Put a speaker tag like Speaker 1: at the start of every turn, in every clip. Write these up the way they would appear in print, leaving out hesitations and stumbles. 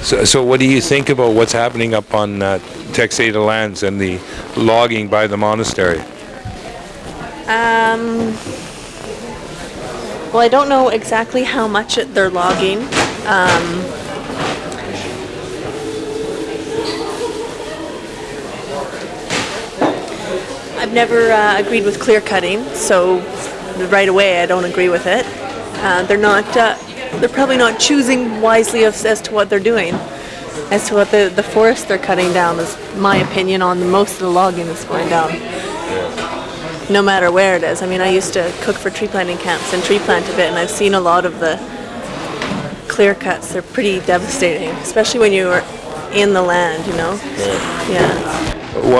Speaker 1: So what do you think about what's happening up on Texada lands and the logging by the monastery?
Speaker 2: Well, I don't know exactly how much they're logging. I've never agreed with clear cutting, so right away I don't agree with it. They're probably not choosing wisely as to what they're doing, as to what the forest they're cutting down is my opinion on most of the logging that's going down. No matter where it is. I mean, I used to cook for tree planting camps and tree plant a bit, and I've seen a lot of the clear cuts. They're pretty devastating, especially when you're in the land, you know. Yeah.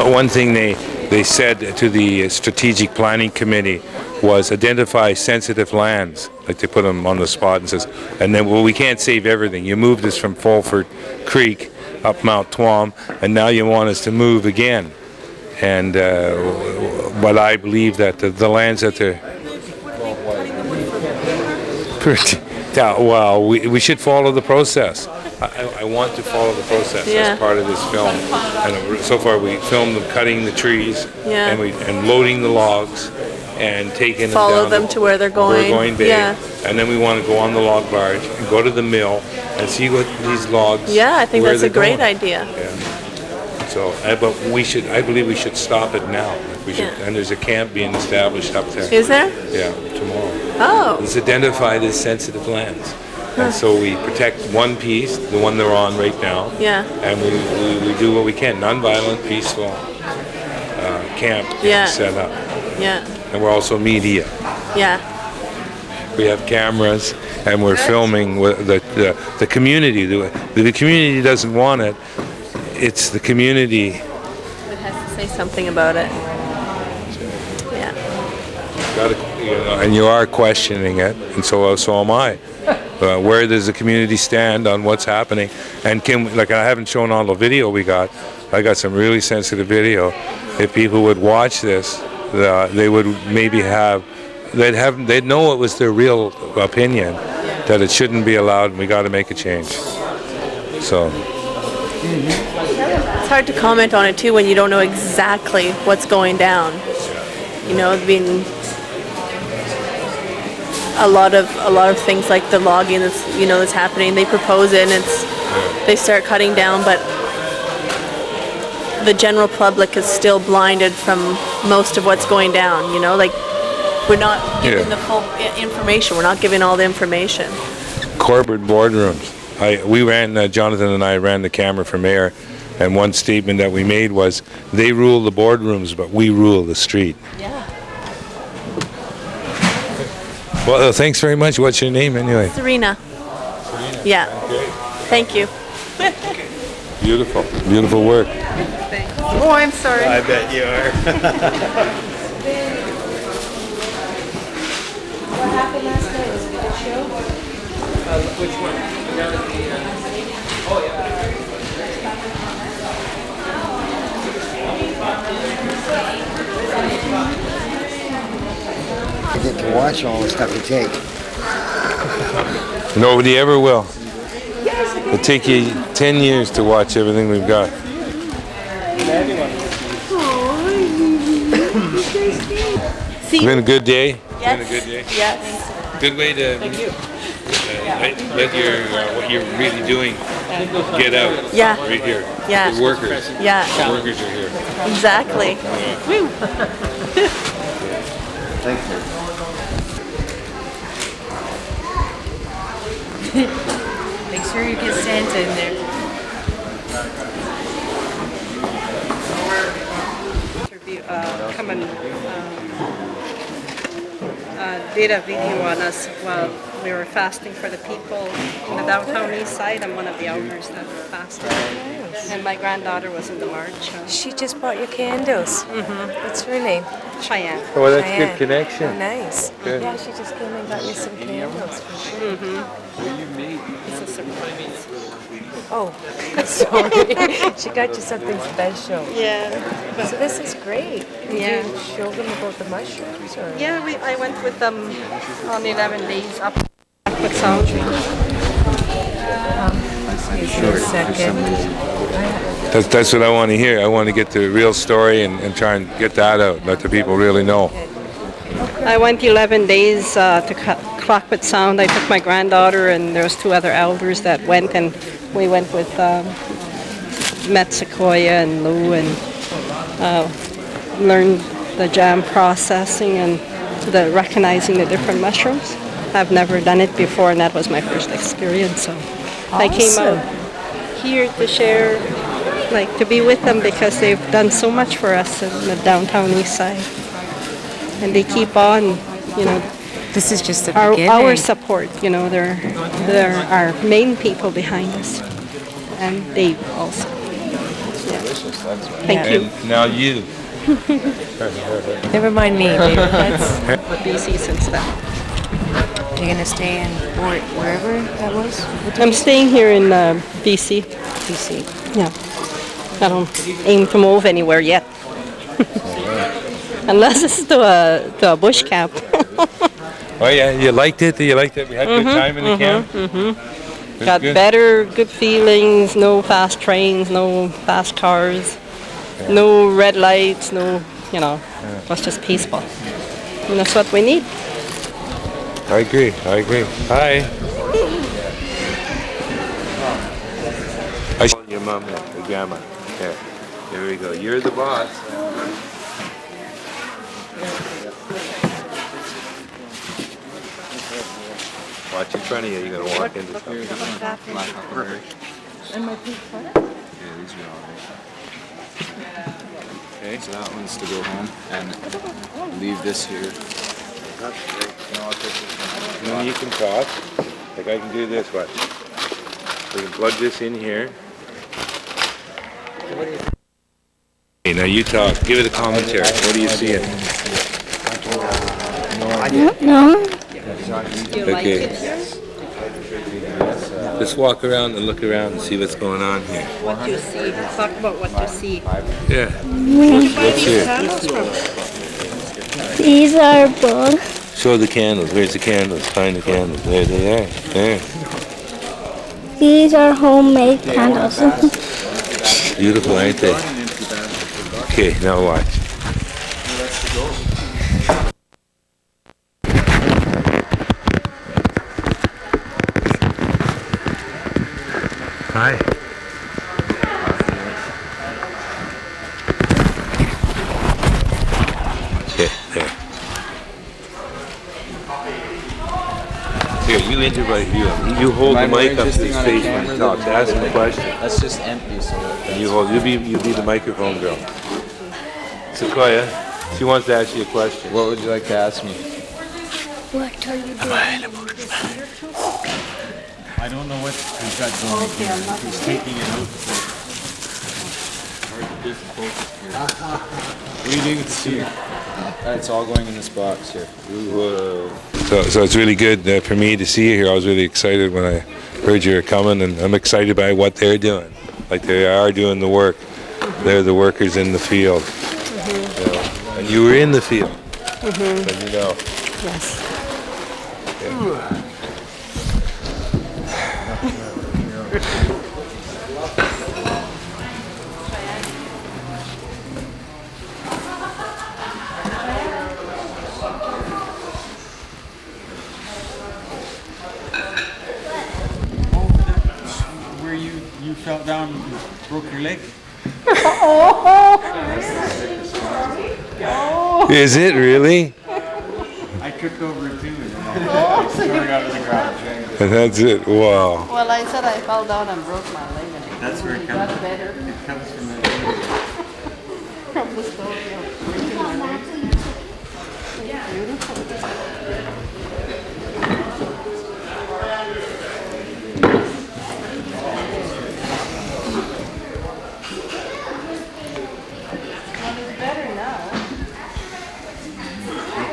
Speaker 1: One thing they said to the strategic planning committee was identify sensitive lands, like they put them on the spot and says, and then, well, we can't save everything. You moved us from Fulford Creek up Mount Tuam, and now you want us to move again. And but I believe that the lands that they're well, we should follow the process. I want to follow the process as part of this film. And so far, we filmed them cutting the trees and loading the logs and taking
Speaker 2: follow them to where they're going.
Speaker 1: Burgoyne Bay, and then we want to go on the log barge and go to the mill and see what these logs.
Speaker 2: Yeah, I think that's a great
Speaker 1: going.
Speaker 2: idea.
Speaker 1: Yeah. So, but I believe we should stop it now. We should, and there's a camp being established up there.
Speaker 2: Is there?
Speaker 1: Yeah, tomorrow.
Speaker 2: Oh.
Speaker 1: Let's identify the sensitive lands. And so we protect one piece, the one they're on right now.
Speaker 2: Yeah.
Speaker 1: And we do what we can, non-violent, peaceful camp set up.
Speaker 2: Yeah.
Speaker 1: And we're also media.
Speaker 2: Yeah.
Speaker 1: We have cameras, and we're filming with the community. The community doesn't want it. It's the community
Speaker 2: that has to say something about it. Yeah.
Speaker 1: And you are questioning it, and so am I. Where does the community stand on what's happening? And I haven't shown all the video we got. I got some really sensitive video. If people would watch this, they would maybe they'd know it was their real opinion that it shouldn't be allowed, and we got to make a change. So.
Speaker 2: It's hard to comment on it too when you don't know exactly what's going down. You know, a lot of things like the logging that's happening. They propose it and they start cutting down, but the general public is still blinded from most of what's going down. You know, like we're not giving the full information. We're not giving all the information.
Speaker 1: Corporate boardrooms. Jonathan and I ran the camera for mayor, and one statement that we made was, they rule the boardrooms, but we rule the street.
Speaker 2: Yeah.
Speaker 1: Well, thanks very much. What's your name anyway?
Speaker 2: Serena. Yeah.
Speaker 1: Okay.
Speaker 2: Thank you.
Speaker 1: Beautiful. Beautiful work.
Speaker 2: Thanks. Oh, I'm sorry.
Speaker 3: I bet you are.
Speaker 2: What happened last night? Was it a good show?
Speaker 3: Which one? Oh, yeah.
Speaker 4: I get to watch all the stuff you take.
Speaker 1: Nobody ever will. It'll take you 10 years to watch everything we've got. It's been a good day?
Speaker 2: Yes.
Speaker 1: Been a good day?
Speaker 2: Yes.
Speaker 1: Good way to let what you're really doing get out.
Speaker 2: Yeah.
Speaker 1: Right here.
Speaker 2: Yeah.
Speaker 1: The workers.
Speaker 2: Yeah.
Speaker 1: The workers are here.
Speaker 2: Exactly. Woo.
Speaker 4: Thank you.
Speaker 5: Make sure you get Santa in there.
Speaker 6: Come and did a video on us while we were fasting for the people in the downtown Eastside. I'm one of the elders that fasted. And my granddaughter was in the march.
Speaker 5: She just bought your candles. Mm-hmm. What's her name?
Speaker 6: Cheyenne.
Speaker 1: Oh, that's
Speaker 5: Cheyenne.
Speaker 1: good connection.
Speaker 5: Oh, nice.
Speaker 1: Good.
Speaker 5: Yeah, she just came and got me some candles for sure.
Speaker 6: It's a surprise.
Speaker 5: Oh, sorry. She got you something special.
Speaker 6: Yeah.
Speaker 5: So this is great. Did
Speaker 6: Yeah.
Speaker 5: you show them about the mushrooms? Or?
Speaker 6: Yeah, I went with them on 11 days up with Sound.
Speaker 1: That's what I want to hear. I want to get the real story and try and get that out, let the people really know.
Speaker 6: I went 11 days to Clackwood Sound. I took my granddaughter and there was 2 other elders that went, and we went with met Sequoia and Lou and learned the jam processing and the recognizing the different mushrooms. I've never done it before, and that was my first experience. So I came out here to share, like to be with them, because they've done so much for us in the downtown Eastside, and they keep on, you know.
Speaker 5: This is just the
Speaker 6: our
Speaker 5: beginning.
Speaker 6: support, you know, they're our main people behind us, and Dave also. Yeah. Thank you.
Speaker 1: And now you.
Speaker 5: Never mind me, David. That's,
Speaker 6: With BC since then.
Speaker 5: you're going to stay in wherever that was?
Speaker 6: I'm staying here in BC.
Speaker 5: BC.
Speaker 6: Yeah. I don't aim to move anywhere yet. Unless it's to a bush camp.
Speaker 1: Oh yeah, you liked it? You liked it? We had a good time in the camp?
Speaker 6: Got
Speaker 1: good.
Speaker 6: good feelings, no fast trains, no fast cars, no red lights, no, you know, it was just peaceful. And that's what we need.
Speaker 1: I agree. Hi. Your mom and your grandma. Here we go. You're the boss. Watch in front of you. You're going to walk into something.
Speaker 6: And my pink sweater?
Speaker 7: Yeah, these are all right. Okay, so that one's to go home and leave this here.
Speaker 1: And then you can talk. Like I can do this, watch. We can plug this in here. Okay, now you talk. Give it a commentary. What do you see it?
Speaker 8: No.
Speaker 6: Do you like
Speaker 1: Okay.
Speaker 6: it here?
Speaker 1: Just walk around and look around and see what's going on here.
Speaker 6: What you see. Talk about what you see.
Speaker 1: Yeah.
Speaker 6: What's
Speaker 1: here?
Speaker 6: candles from?
Speaker 8: These are both.
Speaker 1: Show the candles. Where's the candles? Find the candles. There they are. There.
Speaker 8: These are homemade candles.
Speaker 1: Beautiful, ain't they? Okay, now watch. Hi. Okay, there. Here, you interview him. You hold the mic up to his face when he talks. Ask him a question.
Speaker 7: That's just empty, so that's
Speaker 1: You be the microphone girl. Sequoia, she wants to ask you a question.
Speaker 7: What would you like to ask me?
Speaker 8: What are you doing?
Speaker 9: I don't know what he's got going here. He's taking it out.
Speaker 7: What are you doing with the seed? It's all going in this box here.
Speaker 1: Whoa. So it's really good for me to see you here. I was really excited when I heard you were coming, and I'm excited by what they're doing. Like they are doing the work. They're the workers in the field. You know, and you were in the field. So you know.
Speaker 6: Yes.
Speaker 9: Where you fell down and broke your leg?
Speaker 1: Is it really?
Speaker 9: I tripped over it too, and I started out of the garage.
Speaker 1: And that's it. Wow.
Speaker 6: Well, I said I fell down and broke my leg.
Speaker 9: That's where it
Speaker 6: Got
Speaker 9: comes.
Speaker 6: better
Speaker 9: It comes from the.
Speaker 6: from the story of breaking my leg. Beautiful. Well, it's better now.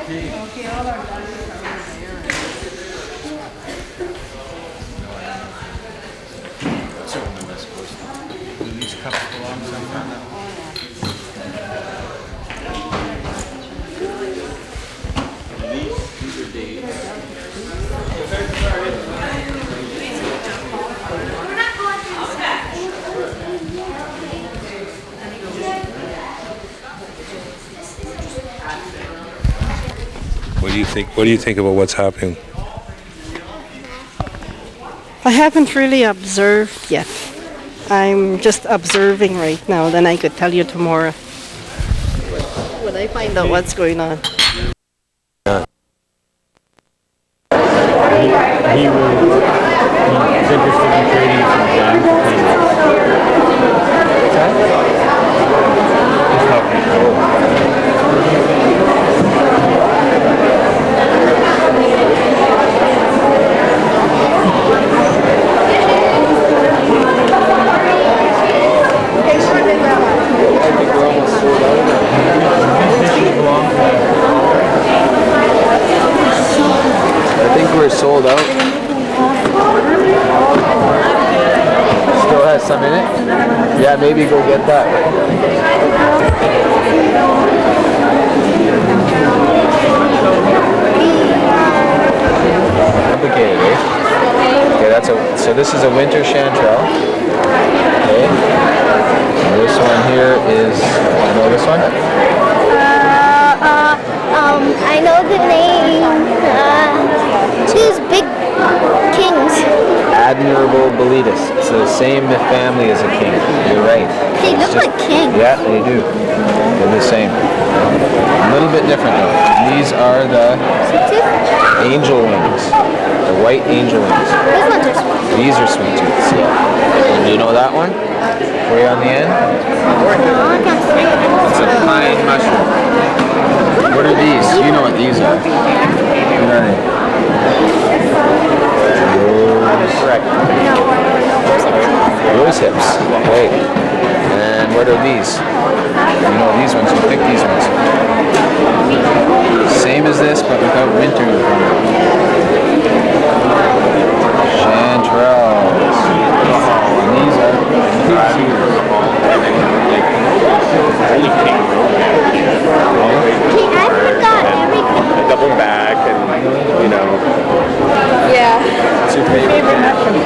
Speaker 6: Okay, all our doctors are over there.
Speaker 7: That's on the West Coast.
Speaker 9: Do these cups belong somewhere?
Speaker 7: These are dates.
Speaker 1: do you think? What do you think about what's happening?
Speaker 6: I haven't really observed yet. I'm just observing right now. Then I could tell you tomorrow when I find out what's going on.
Speaker 9: He's interested in trading some jam
Speaker 7: I think we're sold out. Still has some in it? Yeah, maybe go get that. Complicated, eh? Okay, so this is a winter chanterelle. Okay. And this one here is, you know this one?
Speaker 8: I know the name. These big kings.
Speaker 7: Admirable Boletus. It's the same family as a king. You're right.
Speaker 8: They look like kings.
Speaker 7: Yeah, they do. They're the same. A little bit different though. These are the angel wings. The white angel wings.
Speaker 8: These ones are sweet.
Speaker 7: These are sweet tooths. Yeah. Do you know that one? Way on the end?
Speaker 8: No, I can't see it.
Speaker 7: It's a pine mushroom. What are these? You know what these are. What are they? Rose hips. Wait. And what are these? You know these ones. You pick these ones. Same as this, but without winter in front of it. Chanterelles. And these are
Speaker 8: I forgot everything.
Speaker 9: double back and, you know.
Speaker 2: Yeah.
Speaker 7: What's your favorite mushroom?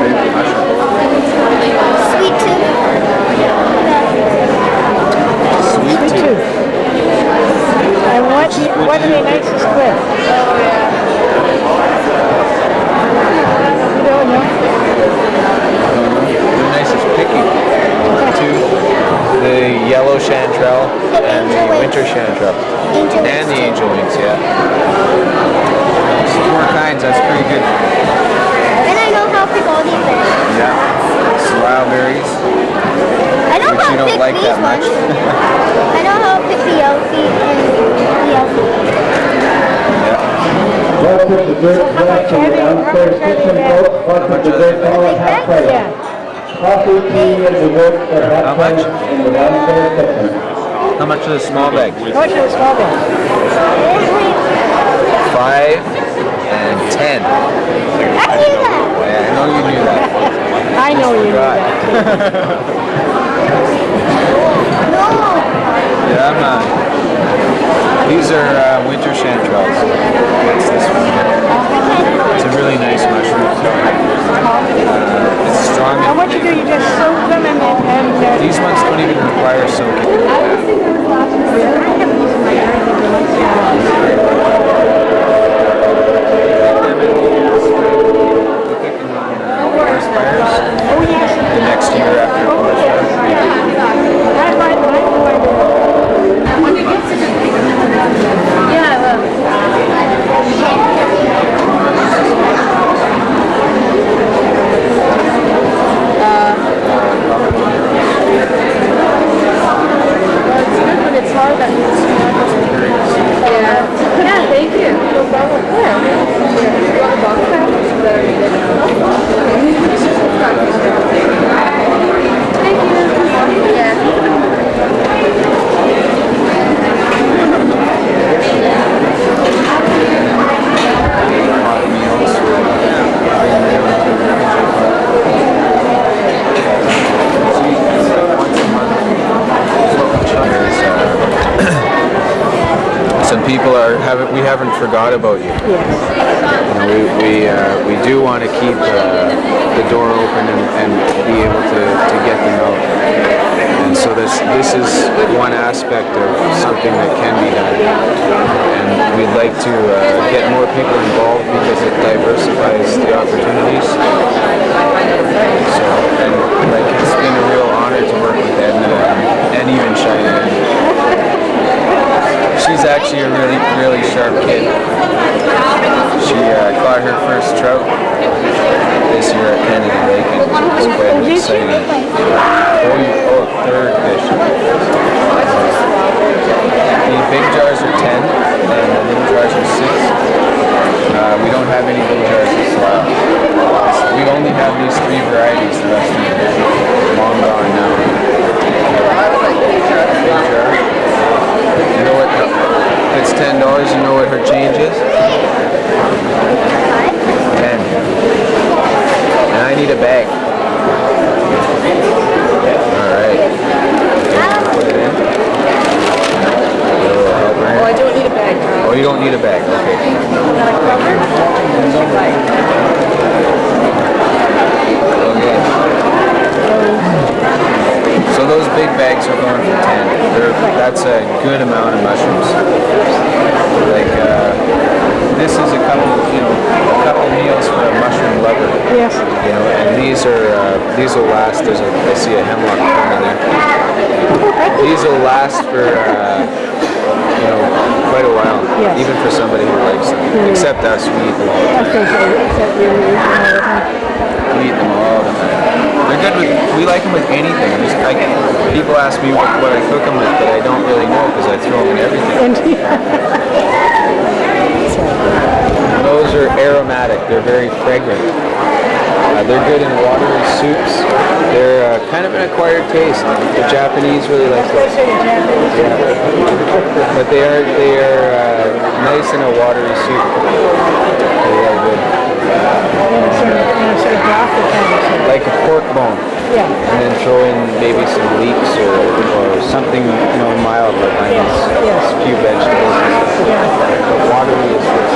Speaker 7: Favorite mushroom?
Speaker 8: Sweet tooth.
Speaker 7: Sweet tooth.
Speaker 5: And what are the nicest with? You don't know?
Speaker 7: The nicest picky. The yellow chanterelle and the winter chanterelle. And the angel wings, yeah. So 4 kinds, that's pretty good.
Speaker 8: And I know how to pick all these things.
Speaker 7: Yeah. Swowberries,
Speaker 8: I know
Speaker 7: which
Speaker 8: how
Speaker 7: you
Speaker 8: to
Speaker 7: don't
Speaker 8: pick
Speaker 7: like
Speaker 8: these
Speaker 7: that much.
Speaker 8: ones. I know how to pick the Elfie and the Elfie.
Speaker 10: Welcome to Dirt Collection downstairs kitchen, folks. Welcome to Dirt Collection half price. Coffee, tea, and desserts are half price in the downstairs kitchen.
Speaker 7: How much are the small bags?
Speaker 5: How much are the small ones?
Speaker 7: 5 and 10.
Speaker 8: I knew that.
Speaker 7: Yeah, I know you knew that.
Speaker 5: I know you know that.
Speaker 8: No.
Speaker 7: Yeah, I'm not. These are winter chanterelles. That's this one here. It's a really nice mushroom. It's strong.
Speaker 5: And what you do, you just soak them and
Speaker 7: These ones don't even require soaking. The next year after forest we haven't forgot about you.
Speaker 5: yes.
Speaker 7: You know, we do want to keep the door open and be able to get them out. And so this is one aspect of something that can be done. And we'd like to get more people involved because it diversifies the opportunities. So, and like, it's been a real honor to work with Edna and even Cheyenne. She's actually a really, really sharp kid. She caught her first trout this year at Kennedy Lake, and it was quite exciting. Third fish. The big jars are 10, and the little jars are 6. We don't have any little jars this slab. We only have these 3 varieties. The rest of them are long gone now. Big jar. You know what? If it's $10, you know what her change is? 10. And I need a bag. Alright. Put it in.
Speaker 5: Oh, I don't need a bag.
Speaker 7: Oh, you don't need a bag. Okay. Okay. So those big bags are going for 10. That's a good amount of mushrooms. Like, this is a couple meals for a mushroom lover.
Speaker 6: Yes.
Speaker 7: You know, and these will last. I see a hemlock in there. These will last for quite a while,
Speaker 6: yes.
Speaker 7: Even for somebody who likes them. Except us, we eat them all the time. We eat them all the time. They're good with. We like them with anything. People ask me what I cook them with, but I don't really know because I throw them in everything. Those are aromatic. They're very fragrant. They're good in watery soups. They're kind of an acquired taste. The Japanese really like them. Yeah. But they are nice in a watery soup. They're really good. Like a pork bone.
Speaker 6: Yeah.
Speaker 7: And then throw in maybe some leeks or something mild like onions.
Speaker 6: Yes.
Speaker 7: A few vegetables. But watery is good.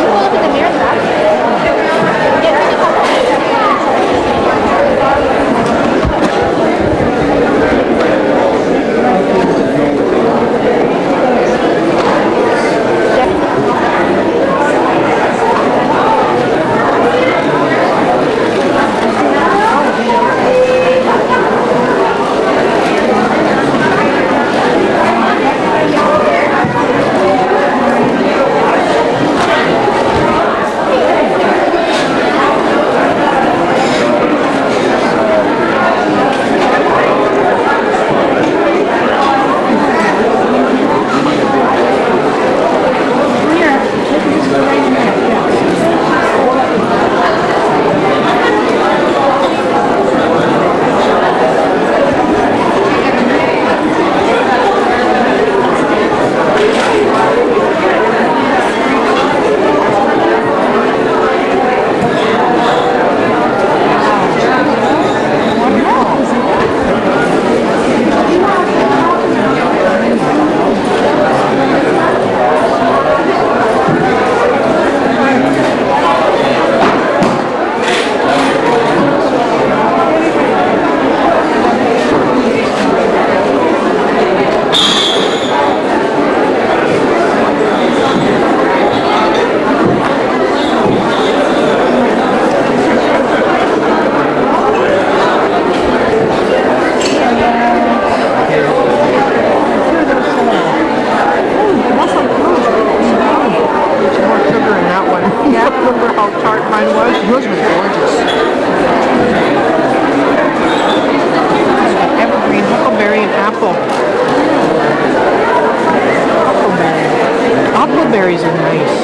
Speaker 11: Berries are nice.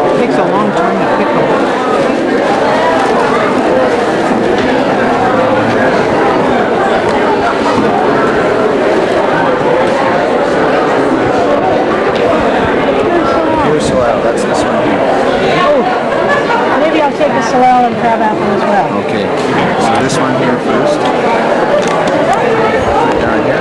Speaker 11: It takes a long time to pick them.
Speaker 7: Here's sorrel. That's this one here.
Speaker 11: Oh, maybe I'll take the sorrel and crab apple as well.
Speaker 7: Okay. So this one here first. Down here.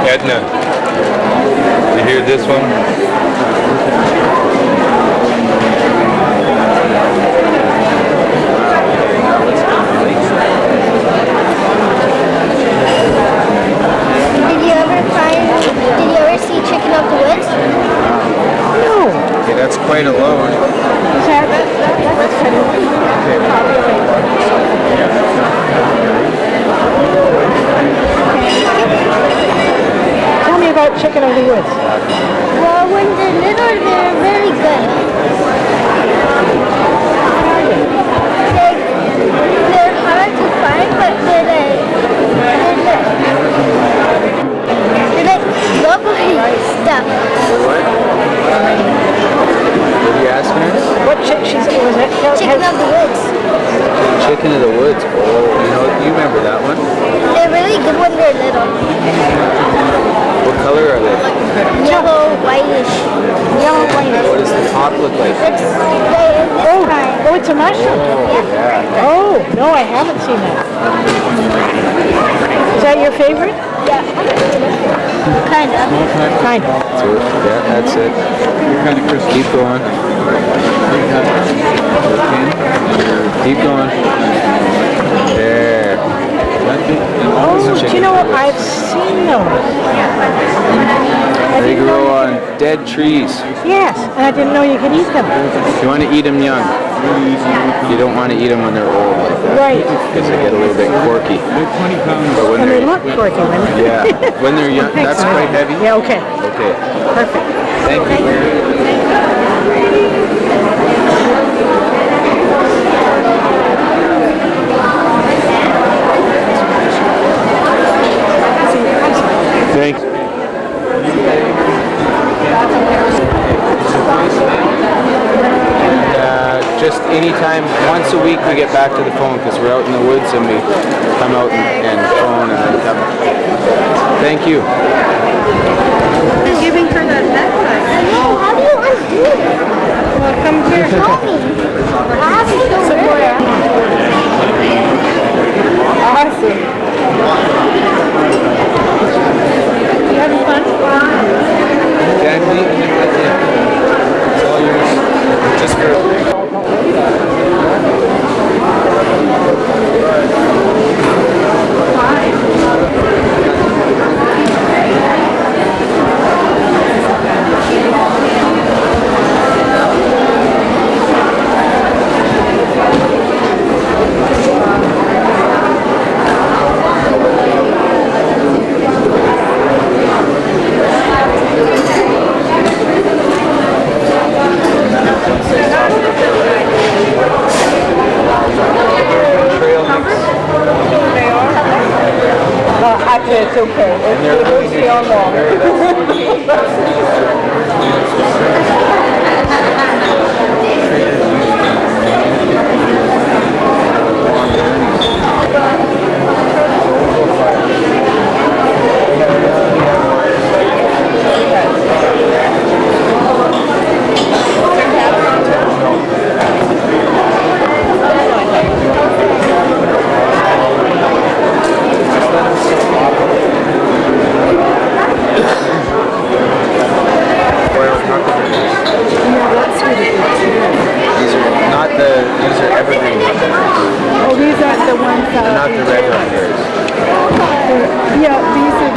Speaker 1: Edna, you hear this one?
Speaker 8: Did you ever see Chicken of the Woods?
Speaker 11: No.
Speaker 7: Okay, that's quite a load.
Speaker 11: That's kind of Tell me about Chicken of the Woods.
Speaker 8: Well, when they're little, they're very good. They're hard to find, but they're like lovely stuff.
Speaker 7: What? What are you asking her?
Speaker 11: What chick was it?
Speaker 8: Chicken of the Woods.
Speaker 7: Chicken of the Woods. Oh, you remember that one?
Speaker 8: They're really good when they're little.
Speaker 7: What color are they?
Speaker 8: Yellow, whitish. Yellow, whitish.
Speaker 7: What does the top look like?
Speaker 11: Oh, it's a mushroom.
Speaker 7: Yeah.
Speaker 11: Oh, no, I haven't seen that. Is that your favorite?
Speaker 8: Yeah. Kind of.
Speaker 11: Kind of.
Speaker 7: Yeah, that's it.
Speaker 9: Kind of crispy.
Speaker 7: Keep going. Keep going. There.
Speaker 11: Oh, do you know what? I've seen those.
Speaker 7: They grow on dead trees.
Speaker 11: Yes, and I didn't know you could eat them.
Speaker 7: You want to eat them young. You don't want to eat them when they're old like that.
Speaker 11: Right.
Speaker 7: Because they get a little bit quirky. But when
Speaker 11: And they
Speaker 7: they're,
Speaker 11: look quirky when they're...
Speaker 7: yeah, when they're young, that's quite heavy.
Speaker 11: Yeah, okay.
Speaker 7: Okay.
Speaker 11: Perfect.
Speaker 7: Thank you.
Speaker 1: Thanks.
Speaker 7: Just anytime, once a week we get back to the phone because we're out in the woods and we come out and phone and then come. Thank you.
Speaker 6: You're giving her that necklace.
Speaker 8: I know. How do you undo it?
Speaker 6: Well, come here.
Speaker 8: Show me. I have to show her.
Speaker 6: Awesome. You having fun?
Speaker 7: Candy, it's all yours. Just for.
Speaker 11: Actually, it's okay. It will stay on long.
Speaker 7: These are evergreen huckleberries.
Speaker 11: Oh, these aren't the ones that...
Speaker 7: They're not the red huckleberries.
Speaker 11: Yeah, these are...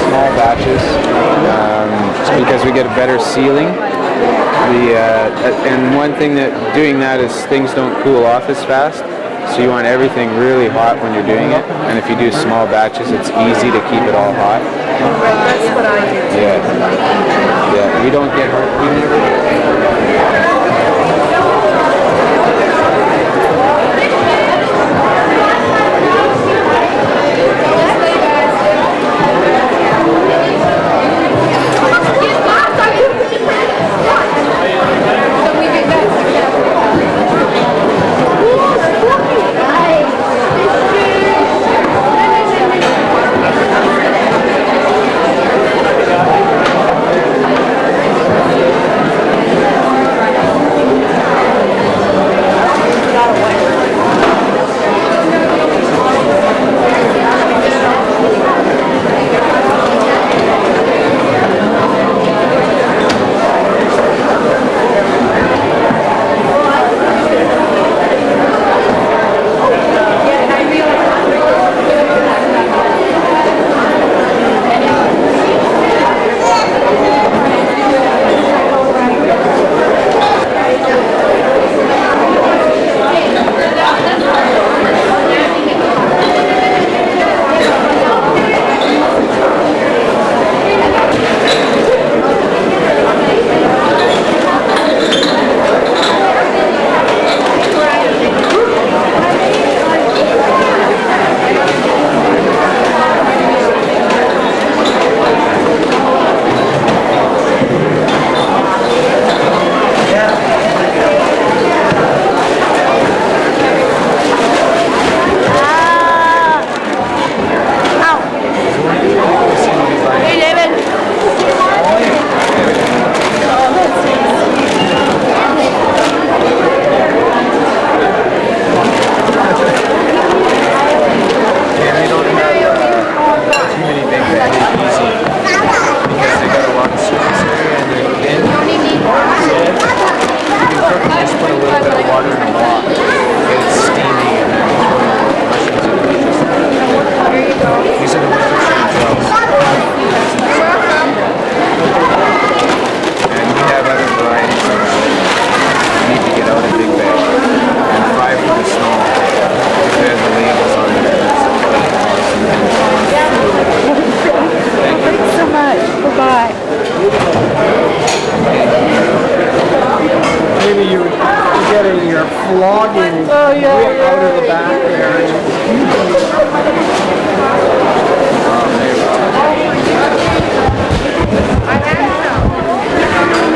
Speaker 7: Small batches, because we get a better sealing. And one thing that doing that is things don't cool off as fast. So you want everything really hot when you're doing it. And if you do small batches, it's easy to keep it all hot.
Speaker 6: That's what I do.
Speaker 7: Yeah. Yeah. We don't get hurt. We never.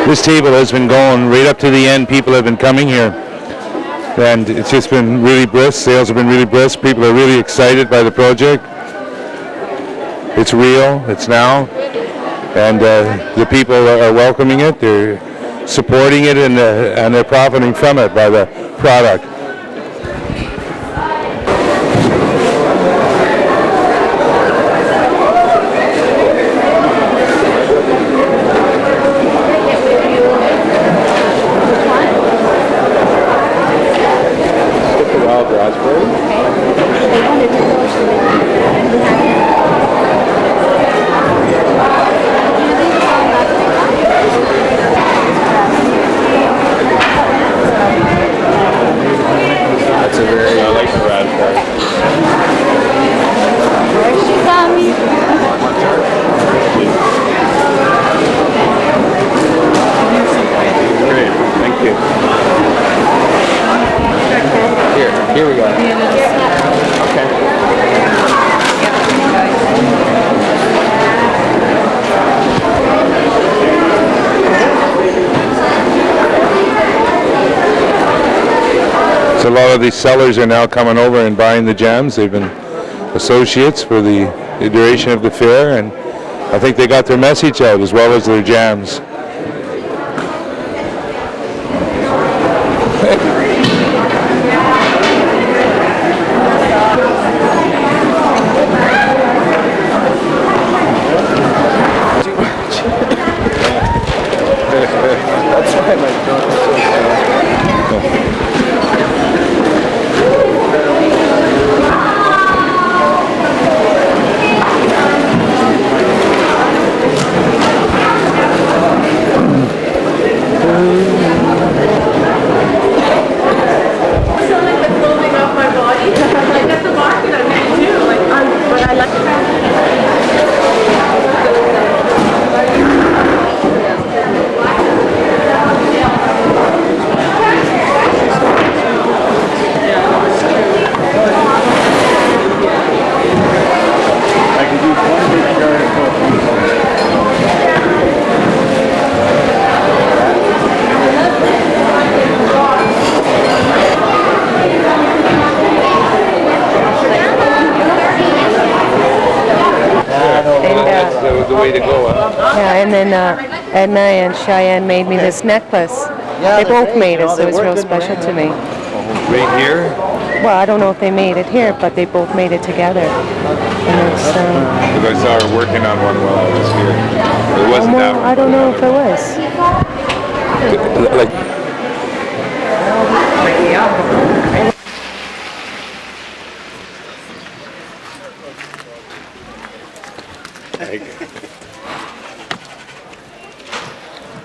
Speaker 1: This table has been going right up to the end. People have been coming here, and it's just been really brisk. Sales have been really brisk. People are really excited by the project. It's real. It's now, and the people are welcoming it. They're supporting it, and they're profiting from it by the product.
Speaker 7: Here we go. Okay.
Speaker 1: So a lot of these sellers are now coming over and buying the jams. They've been associates for the duration of the fair, and I think they got their message out as well as their jams.
Speaker 7: That's why my throat is so
Speaker 1: The way to go, huh?
Speaker 5: Yeah, and then Edna and Cheyenne made me this necklace. They both made it, so it's real special to me.
Speaker 1: Right here?
Speaker 5: Well, I don't know if they made it here, but they both made it together. And it's,
Speaker 1: Because I saw her working on one while I was here. It wasn't that one.
Speaker 5: I don't know if it was.
Speaker 1: Like,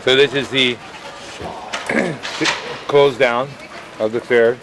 Speaker 1: so this is the close down of the fair.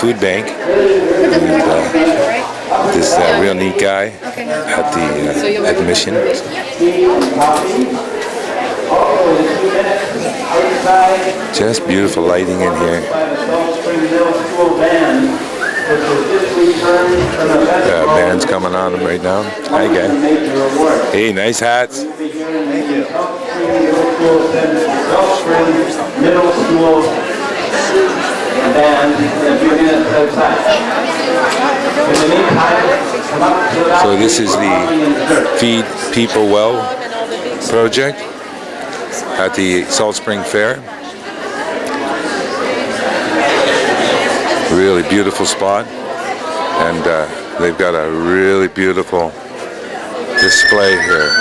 Speaker 1: food bank. And, this real neat guy at the admission. Just beautiful lighting in here. Band's coming on them right now. Hi, guy. Hey, nice hats.
Speaker 10: Thank you. Middle school band in a few minutes outside. In the meantime, come up to the
Speaker 1: So this is the Feed People Well project at the Salt Spring Fair. Really beautiful spot, and they've got a really beautiful display here.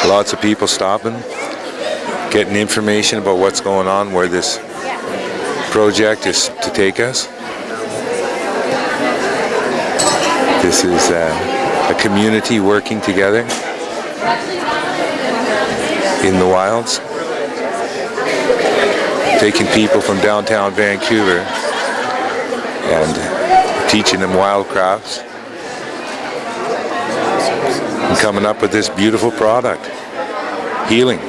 Speaker 1: Lots of people stopping, getting information about what's going on, where this project is to take us. This is a community working together in the wilds, taking people from downtown Vancouver and teaching them wild crafts and coming up with this beautiful product, healing,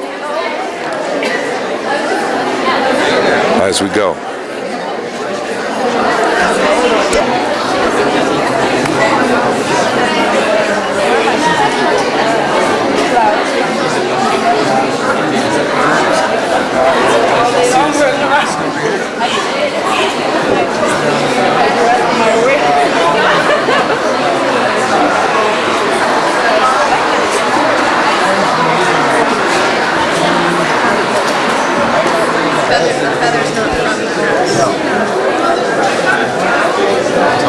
Speaker 1: as we go.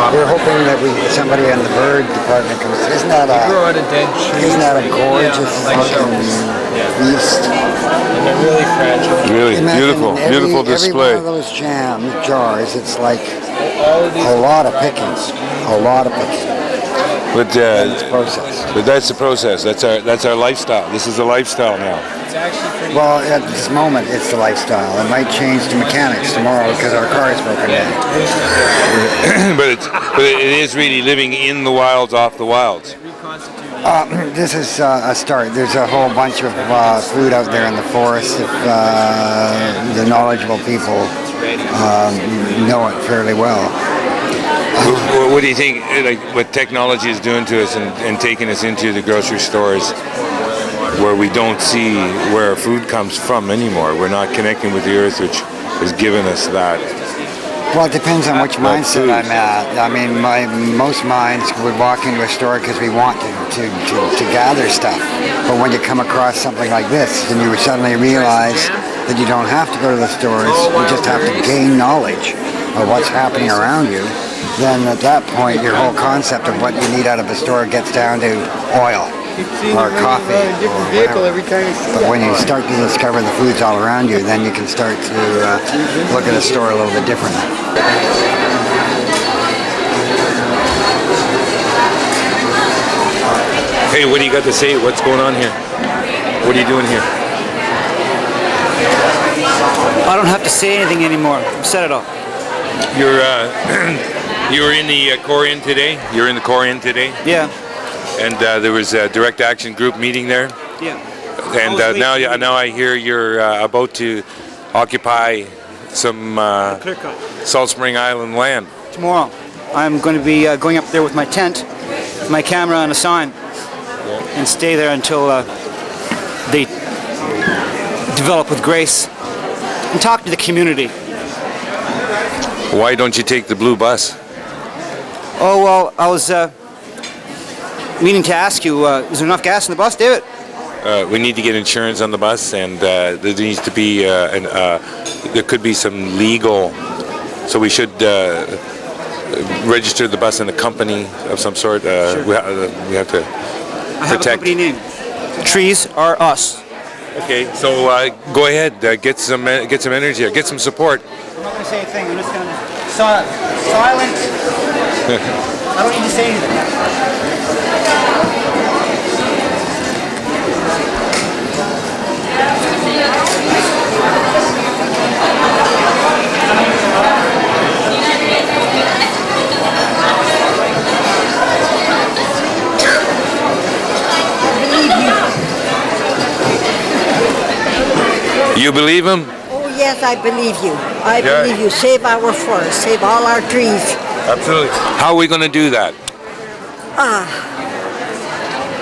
Speaker 4: We're hoping that somebody in the bird department comes. Isn't that a gorgeous fucking beast?
Speaker 9: And they're really fragile.
Speaker 1: Really beautiful display.
Speaker 4: Every one of those jars, it's like a lot of pickings. A lot of pickings.
Speaker 1: But
Speaker 4: it's process.
Speaker 1: But that's the process. That's our lifestyle. This is a lifestyle now.
Speaker 9: It's actually pretty.
Speaker 4: Well, at this moment, it's the lifestyle. It might change to mechanics tomorrow because our car is broken down.
Speaker 1: but it is really living in the wilds, off the wilds.
Speaker 4: This is a start. There's a whole bunch of food out there in the forest. If the knowledgeable people know it fairly well.
Speaker 1: What do you think, like, what technology is doing to us and taking us into the grocery stores where we don't see where our food comes from anymore? We're not connecting with the earth, which has given us that.
Speaker 4: Well, it depends on which mindset I'm at. I mean, most minds would walk into a store because we want to gather stuff. But when you come across something like this, then you suddenly realize that you don't have to go to the stores. You just have to gain knowledge of what's happening around you. Then at that point, your whole concept of what you need out of the store gets down to oil or coffee or whatever. But when you start to discover the foods all around you, then you can start to look at a store a little bit differently.
Speaker 1: Hey, what do you got to say? What's going on here? What are you doing here?
Speaker 11: I don't have to say anything anymore. I've said it all.
Speaker 1: You were in the core inn today? You're in the core inn today?
Speaker 11: Yeah.
Speaker 1: And there was a direct action group meeting there?
Speaker 11: Yeah.
Speaker 1: And now I hear you're about to occupy some Salt Spring Island land.
Speaker 11: Tomorrow, I'm going to be going up there with my tent, my camera and a sign, and stay there until they develop with grace and talk to the community.
Speaker 1: Why don't you take the blue bus?
Speaker 11: Oh, well, I was meaning to ask you, is there enough gas in the bus, David?
Speaker 1: We need to get insurance on the bus, and there needs to be there could be some legal, so we should register the bus in a company of some sort.
Speaker 11: Sure.
Speaker 1: We have to
Speaker 11: I have a company name. Trees Are Us.
Speaker 1: Okay, so go ahead, get some energy, get some support.
Speaker 11: I'm not going to say a thing. I'm just going to silent. I don't need to say anything.
Speaker 1: You believe him?
Speaker 12: Oh yes, I believe you. I
Speaker 1: Yeah.
Speaker 12: believe you. Save our forest, save all our trees.
Speaker 1: Absolutely. How are we going to do that?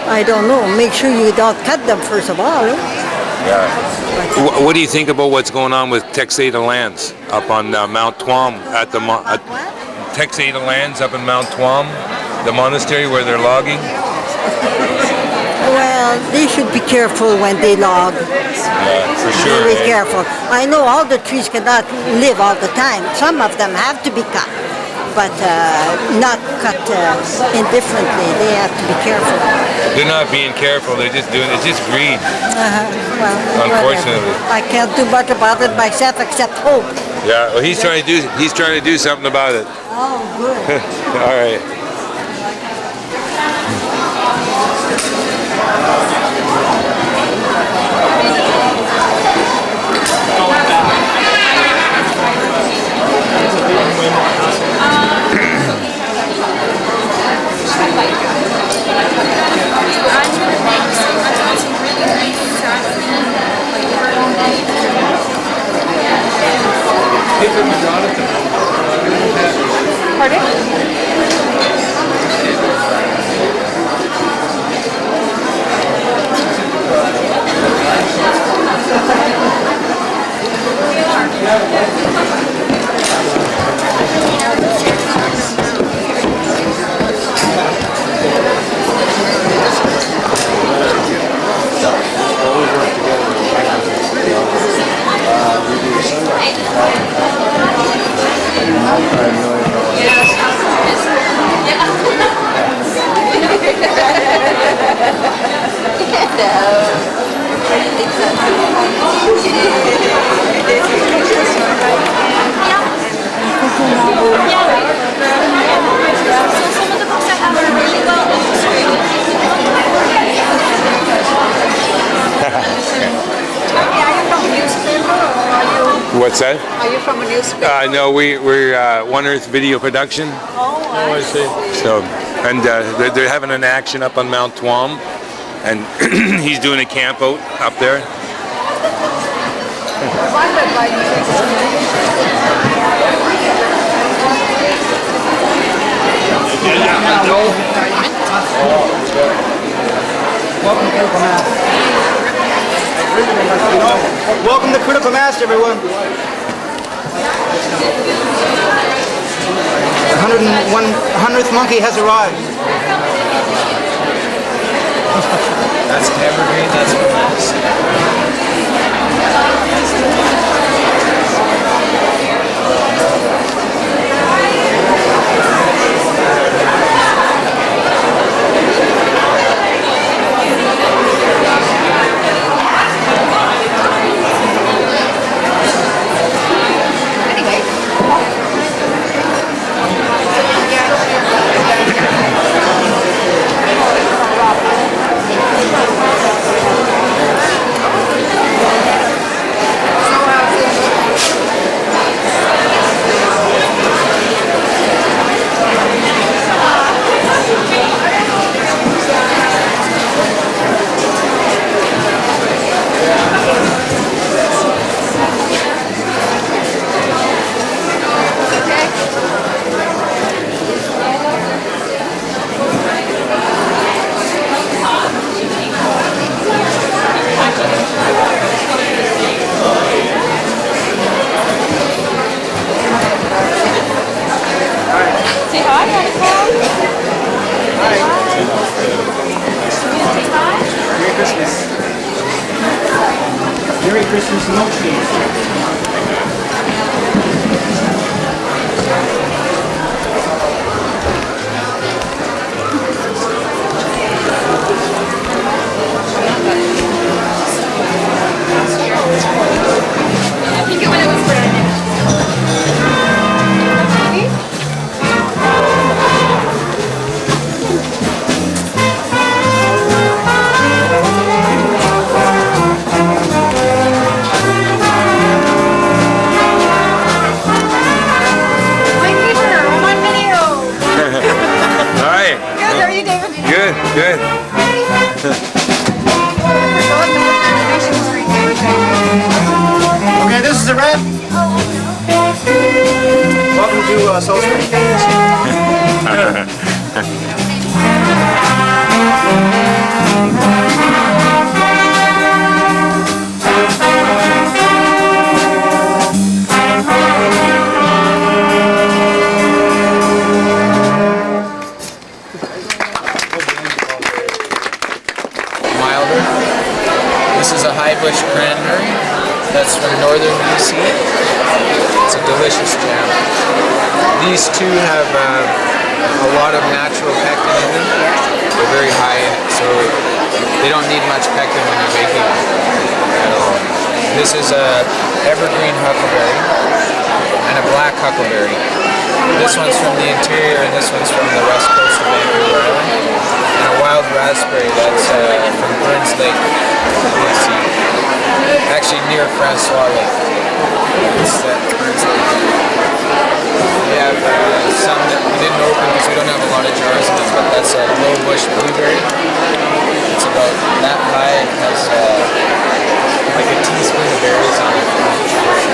Speaker 12: I don't know. Make sure you don't cut them first of all.
Speaker 1: Yeah. What do you think about what's going on with Texada Lands up on Mount Tuam at the Texada Lands up in Mount Tuam, the monastery where they're logging?
Speaker 12: Well, they should be careful when they log.
Speaker 1: Yeah, for sure.
Speaker 12: Very careful. I know all the trees cannot live all the time. Some of them have to be cut, but not cut indifferently. They have to be careful.
Speaker 1: They're not being careful. They're just doing. It's just greed.
Speaker 12: Well,
Speaker 1: Unfortunately.
Speaker 12: whatever. I can't do much about it myself except hope.
Speaker 1: Yeah. Well, he's trying to do. He's trying to do something about it.
Speaker 12: Oh, good.
Speaker 1: All right. What's that?
Speaker 13: Are you from a newspaper?
Speaker 1: No, we're One Earth Video Production.
Speaker 13: Oh, I see.
Speaker 1: So, and they're having an action up on Mount Tuam, and he's doing a camp out up there.
Speaker 11: Welcome to Critical Mass, everyone. 100th monkey has arrived.
Speaker 7: That's evergreen, that's what
Speaker 11: Merry Christmas milkshake.
Speaker 1: Good.
Speaker 11: the ramp. Welcome to Salt Spring.
Speaker 7: Milder. This is a high bush cranberry. That's from northern BC. It's a delicious jam. These two have a lot of natural pectin in them. They're very high in it, so they don't need much pectin when you're making them at all. This is a evergreen huckleberry and a black huckleberry. This one's from the interior and this one's from the west coast of Vancouver Island. And a wild raspberry that's from Burns Lake, BC. Actually near Francois Lake. It's Burns Lake. We have some that we didn't open because we don't have a lot of jars in them, but that's a low bush blueberry. It's about that high. It has like a teaspoon of berries on it.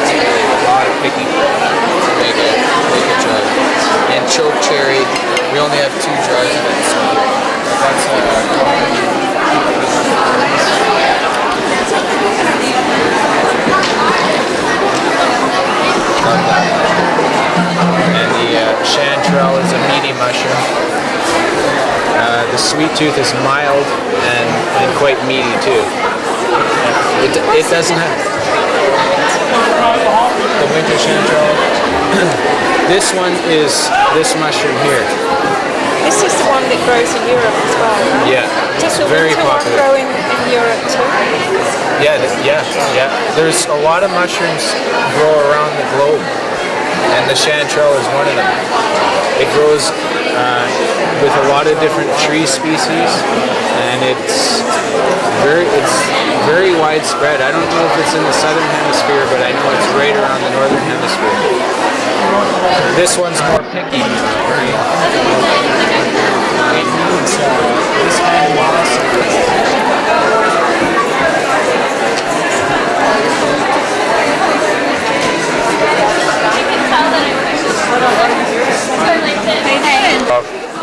Speaker 7: It's really a lot of picking to make a jar. And choke cherry, we only have 2 jars of it, so that's and the chanterelle is a meaty mushroom. The sweet tooth is mild and quite meaty too. It doesn't have the winter chanterelle. This one is this mushroom here.
Speaker 6: This is the one that grows in Europe as well, right?
Speaker 7: Yeah,
Speaker 6: Does the
Speaker 7: very
Speaker 6: winter one
Speaker 7: popular.
Speaker 6: grow in Europe too?
Speaker 7: Yeah. There's a lot of mushrooms grow around the globe, and the chanterelle is one of them. It grows with a lot of different tree species, and it's very widespread. I don't know if it's in the southern hemisphere, but I know it's right around the northern hemisphere. This one's more picky. This kind of moss.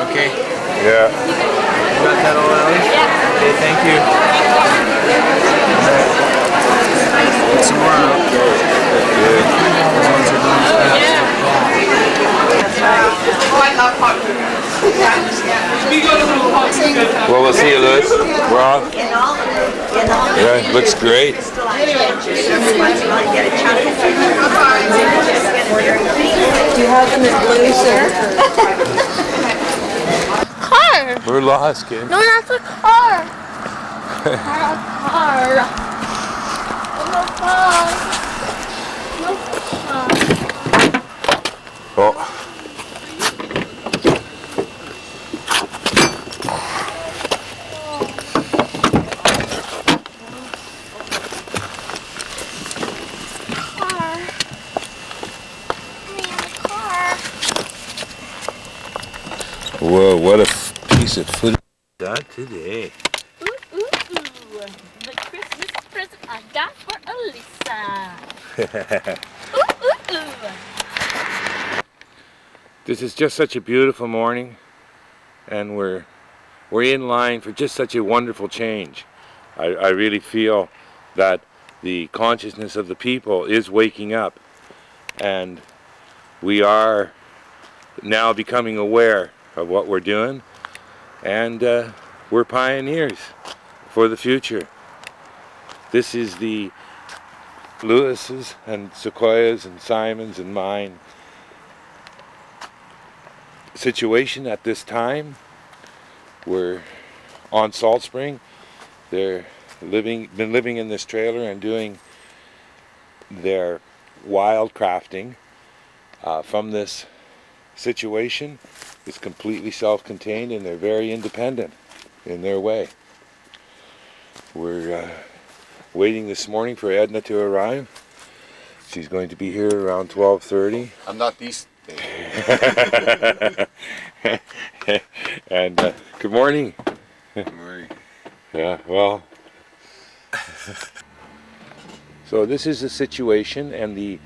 Speaker 7: Okay.
Speaker 1: Yeah.
Speaker 7: You got that all out? Yeah. Okay, thank you. Get some more out.
Speaker 1: Well, we'll see you, Louis. We're off. Yeah, looks great.
Speaker 2: Do you have them in blue, sir?
Speaker 8: Car.
Speaker 1: We're lost, kid.
Speaker 8: No, that's a car. Not a car. No car. No car.
Speaker 1: Oh. Whoa, what a piece of footage we got today.
Speaker 8: Ooh, ooh, ooh. The Christmas present I got for Alyssa. Ooh, ooh, ooh.
Speaker 1: This is just such a beautiful morning, and we're in line for just such a wonderful change. I really feel that the consciousness of the people is waking up, and we are now becoming aware of what we're doing, and we're pioneers for the future. This is the Lewis's and Sequoia's and Simon's and mine situation at this time. We're on Salt Spring. They're been living in this trailer and doing their wild crafting from this situation. It's completely self-contained, and they're very independent in their way. We're waiting this morning for Edna to arrive. She's going to be here around 12:30.
Speaker 14: I'm not these things.
Speaker 1: And good morning.
Speaker 14: Good morning.
Speaker 1: Yeah, well. So this is the situation, and the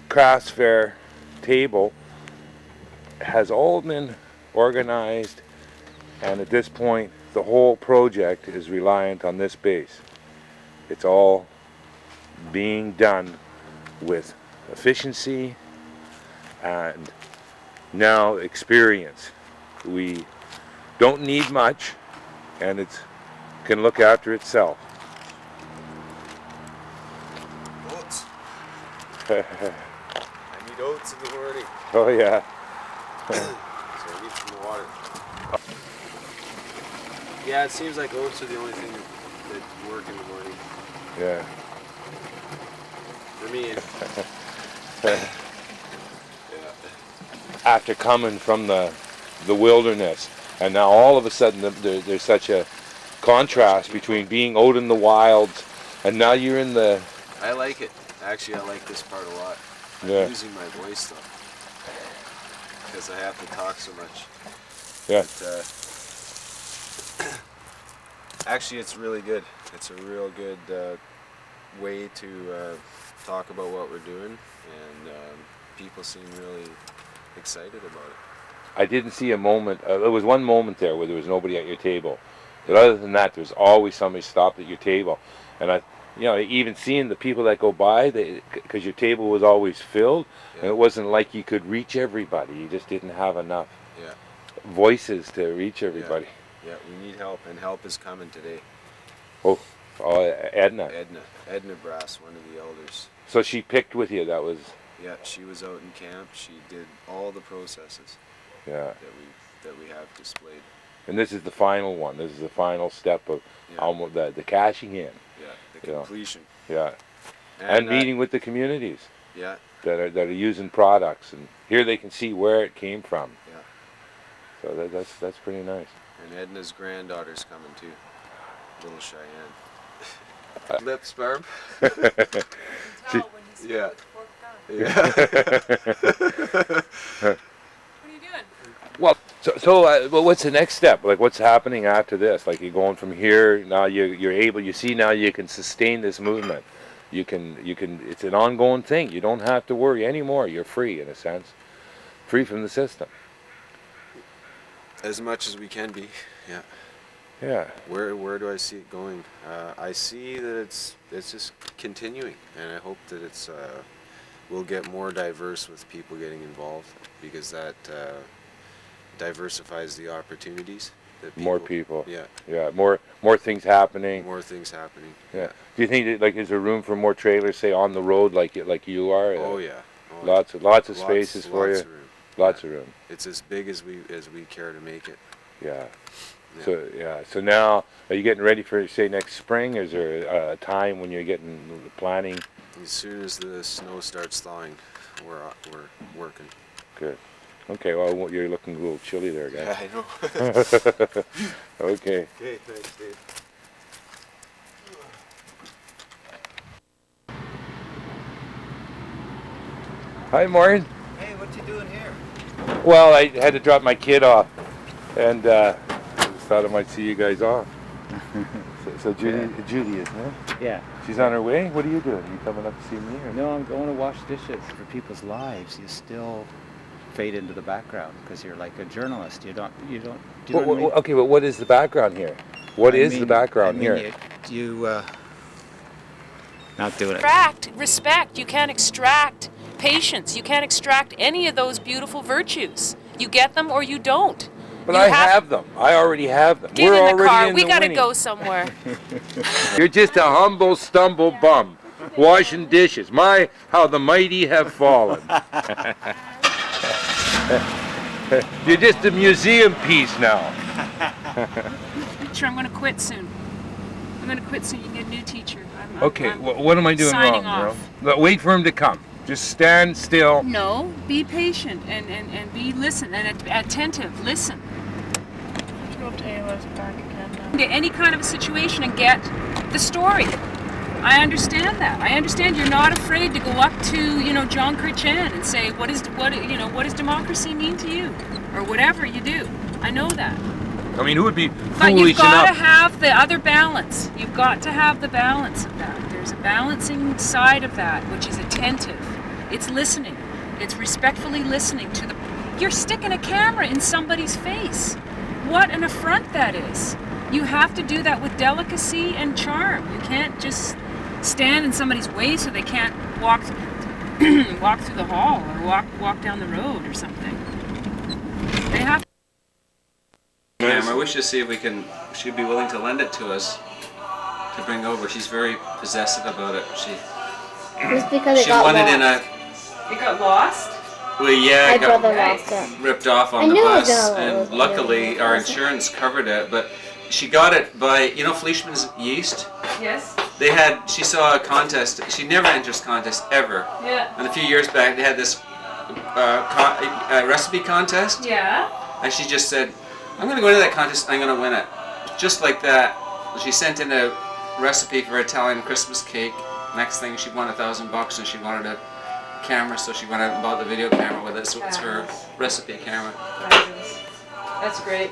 Speaker 1: crafts fair table has all been organized, and at this point the whole project is reliant on this base. It's all being done with efficiency and now experience. We don't need much, and it can look after itself.
Speaker 9: Oats. I need oats in the morning.
Speaker 1: Oh yeah.
Speaker 9: So I need some water. Yeah, it seems like oats are the only thing that work in the morning.
Speaker 1: Yeah.
Speaker 9: For me.
Speaker 1: After coming from the wilderness, and now all of a sudden there's such a contrast between being out in the wilds and now you're in the...
Speaker 9: I like it. Actually, I like this part a lot. I'm
Speaker 1: Yeah.
Speaker 9: losing my voice though, because I have to talk so much.
Speaker 1: Yeah.
Speaker 9: But, actually, it's really good. It's a real good way to talk about what we're doing, and people seem really excited about it.
Speaker 1: I didn't see a moment, there was one moment there where there was nobody at your table. But other than that, there's always somebody stopped at your table. And even seeing the people that go by, because your table was always filled, and it wasn't like you could reach everybody. You just didn't have enough voices to reach everybody.
Speaker 9: Yeah, we need help, and help is coming today.
Speaker 1: Oh, Edna.
Speaker 9: Edna Brass, one of the elders.
Speaker 1: So she picked with you, that was...
Speaker 9: Yeah, she was out in camp. She did all the processes that we have displayed.
Speaker 1: And this is the final one. This is the final step of almost the cashing in.
Speaker 9: Yeah, the completion.
Speaker 1: Yeah, and meeting with the communities.
Speaker 9: Yeah.
Speaker 1: That are using products, and here they can see where it came from.
Speaker 9: Yeah.
Speaker 1: So that's pretty nice.
Speaker 9: And Edna's granddaughter's coming too, little Cheyenne. Lips, Barb. Yeah. Yeah.
Speaker 1: Well, so what's the next step? Like, what's happening after this? Like, you're going from here now. You're able. You see now you can sustain this movement. You can. It's an ongoing thing. You don't have to worry anymore. You're free in a sense, free from the system.
Speaker 9: As much as we can be. Yeah.
Speaker 1: Yeah.
Speaker 9: Where do I see it going? I see that it's just continuing, and I hope that it's we'll get more diverse with people getting involved, because that diversifies the opportunities. That
Speaker 1: More people.
Speaker 9: Yeah.
Speaker 1: Yeah. More things happening.
Speaker 9: More things happening.
Speaker 1: Yeah. Do you think that, like, is there room for more trailers, say, on the road, like you are?
Speaker 9: Oh yeah.
Speaker 1: Lots of spaces for you.
Speaker 9: Lots of room.
Speaker 1: Lots of room.
Speaker 9: It's as big as we care to make it.
Speaker 1: Yeah. So now, are you getting ready for, say, next spring? Is there a time when you're getting planning?
Speaker 9: As soon as the snow starts thawing, we're working.
Speaker 1: Good. Okay. Well, you're looking a little chilly there, guys.
Speaker 9: Yeah, I know.
Speaker 1: Okay.
Speaker 9: Okay. Thanks, Dave.
Speaker 1: Hi, Maureen.
Speaker 11: Hey, what you doing here?
Speaker 1: Well, I had to drop my kid off, and thought I might see you guys off. So Judy is, huh?
Speaker 14: Yeah.
Speaker 1: She's on her way? What are you doing? Are you coming up to see me? Or?
Speaker 14: No, I'm going to wash dishes. For people's lives, you still fade into the background because you're like a journalist. You don't. Do you know what I mean?
Speaker 1: Okay, but what is the background here? What is the background here?
Speaker 14: You not doing it.
Speaker 15: Respect. You can't extract patience. You can't extract any of those beautiful virtues. You get them or you don't.
Speaker 1: But I have them. I already have them.
Speaker 15: Get
Speaker 1: We're
Speaker 15: in the car.
Speaker 1: already
Speaker 15: We got to
Speaker 1: winning.
Speaker 15: go somewhere.
Speaker 1: You're just a humble stumble bum, washing dishes. My, how the mighty have fallen. You're just a museum piece now.
Speaker 15: Sure, I'm going to quit soon. I'm going to quit soon. You can get a new teacher.
Speaker 1: Okay, what am I doing
Speaker 15: signing
Speaker 1: wrong,
Speaker 15: off.
Speaker 1: bro? Wait for him to come. Just stand still.
Speaker 15: No, be patient and be listen and attentive. Listen.
Speaker 2: Go up to AOS back again now.
Speaker 15: Into any kind of a situation and get the story. I understand that. I understand you're not afraid to go up to, John Kerchan and say, what does democracy mean to you? Or whatever you do. I know that.
Speaker 1: I mean, who would be
Speaker 15: But
Speaker 1: foolish
Speaker 15: you've got to
Speaker 1: enough?
Speaker 15: have the other balance. You've got to have the balance of that. There's a balancing side of that, which is attentive. It's listening. It's respectfully listening to the... You're sticking a camera in somebody's face. What an affront that is. You have to do that with delicacy and charm. You can't just stand in somebody's way so they can't walk walk through the hall or walk down the road or something. They have
Speaker 16: camera. We should see if she'd be willing to lend it to us to bring over. She's very possessive about it.
Speaker 8: Just because
Speaker 16: she won it in a...
Speaker 15: It got lost?
Speaker 16: Well, yeah, it got
Speaker 8: lost
Speaker 16: ripped off on the bus, and luckily our insurance covered it, but she got it by, you know, Fleischmann's yeast?
Speaker 15: Yes.
Speaker 16: She saw a contest. She never enters contests ever.
Speaker 15: Yeah.
Speaker 16: And a few years back they had this recipe contest.
Speaker 15: Yeah.
Speaker 16: And she just said, I'm going to go into that contest, I'm going to win it. Just like that. She sent in a recipe for Italian Christmas cake. Next thing she won $1,000 and she wanted a camera, so she went out and bought the video camera with it, so it's her recipe camera.
Speaker 15: That's great.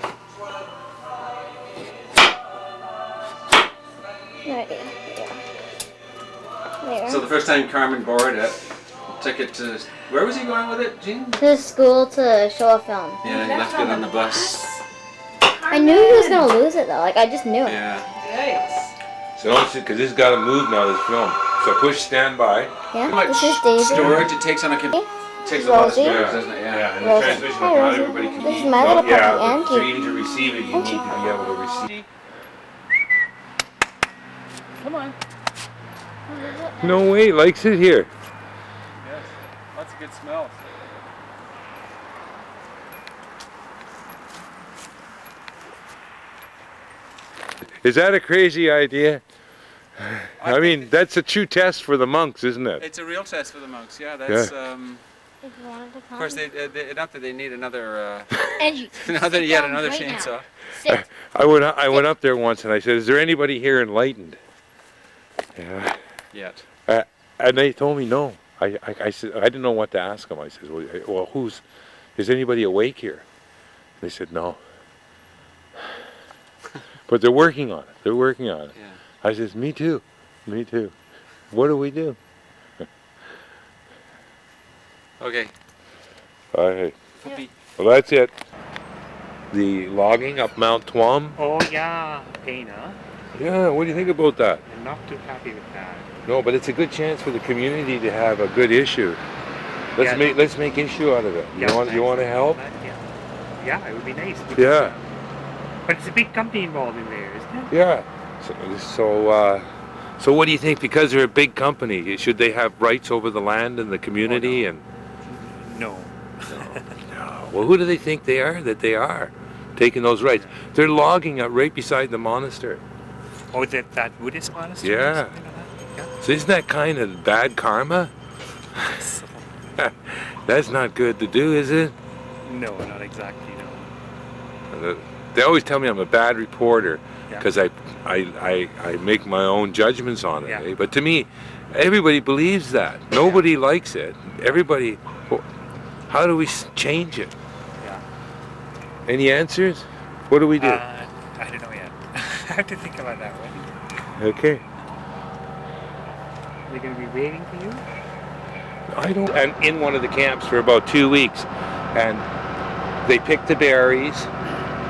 Speaker 16: So the first time Carmen borrowed it, took it to... Where was he going with it, Jean?
Speaker 8: To school to show a film.
Speaker 16: Yeah, he left it on the bus.
Speaker 8: I knew he was going to lose it though, like I just knew it.
Speaker 16: Yeah.
Speaker 15: Yikes.
Speaker 1: So because this got to move now, this film. So push standby.
Speaker 8: Yeah,
Speaker 16: How much
Speaker 8: this is Daisy.
Speaker 16: storage it takes on a computer? It takes a lot of storage, doesn't it?
Speaker 1: Yeah, and
Speaker 8: Rosie.
Speaker 1: the transmission,
Speaker 8: Hi,
Speaker 1: not
Speaker 8: Rosie.
Speaker 1: everybody can
Speaker 8: This is my little puppy,
Speaker 1: yeah,
Speaker 8: Angie.
Speaker 1: so even to receive it, you need to be able to receive.
Speaker 15: Come on.
Speaker 1: No way, likes it here.
Speaker 7: Yes, lots of good smells.
Speaker 1: Is that a crazy idea? I mean, that's a true test for the monks, isn't it?
Speaker 16: It's a real test for the monks, yeah. That's,
Speaker 8: If you wanted to
Speaker 16: of
Speaker 8: come.
Speaker 16: course, not that they need another,
Speaker 8: Angie,
Speaker 16: another
Speaker 8: right
Speaker 16: chainsaw.
Speaker 8: now. Sit.
Speaker 1: I went up there once and I said, is there anybody here enlightened? Yeah.
Speaker 16: Yet.
Speaker 1: And they told me no. I said, I didn't know what to ask them. I said, well, is anybody awake here? They said, no. But they're working on it. They're working on it.
Speaker 16: Yeah.
Speaker 1: I said, me too. Me too. What do we do?
Speaker 16: Okay.
Speaker 1: All right.
Speaker 16: Puppy.
Speaker 1: Well, that's it. The logging up Mount Tuam.
Speaker 17: Oh yeah, pain, huh?
Speaker 1: Yeah, what do you think about that?
Speaker 17: I'm not too happy with that.
Speaker 1: No, but it's a good chance for the community to have a good issue.
Speaker 17: Yeah.
Speaker 1: Let's make issue out of it. You want to help?
Speaker 17: Yeah, it would be nice.
Speaker 1: Yeah.
Speaker 17: But it's a big company involved in there, isn't it?
Speaker 1: Yeah. So what do you think? Because they're a big company, should they have rights over the land and the community? And
Speaker 17: No.
Speaker 1: no. Well, who do they think they are? That they are taking those rights? They're logging up right beside the monastery.
Speaker 17: Oh, that Buddhist monastery?
Speaker 1: Yeah. So isn't that kind of bad karma? That's not good to do, is it?
Speaker 17: No, not exactly, no.
Speaker 1: They always tell me I'm a bad reporter because I make my own judgments on it. Eh? But to me, everybody believes that. Nobody likes it. Everybody. Well, how do we change it?
Speaker 17: Yeah.
Speaker 1: Any answers? What do we do?
Speaker 17: I don't know yet. I have to think about that one.
Speaker 1: Okay.
Speaker 17: They're going to be waiting for you?
Speaker 1: I don't. And in one of the camps for about 2 weeks, and they picked the berries,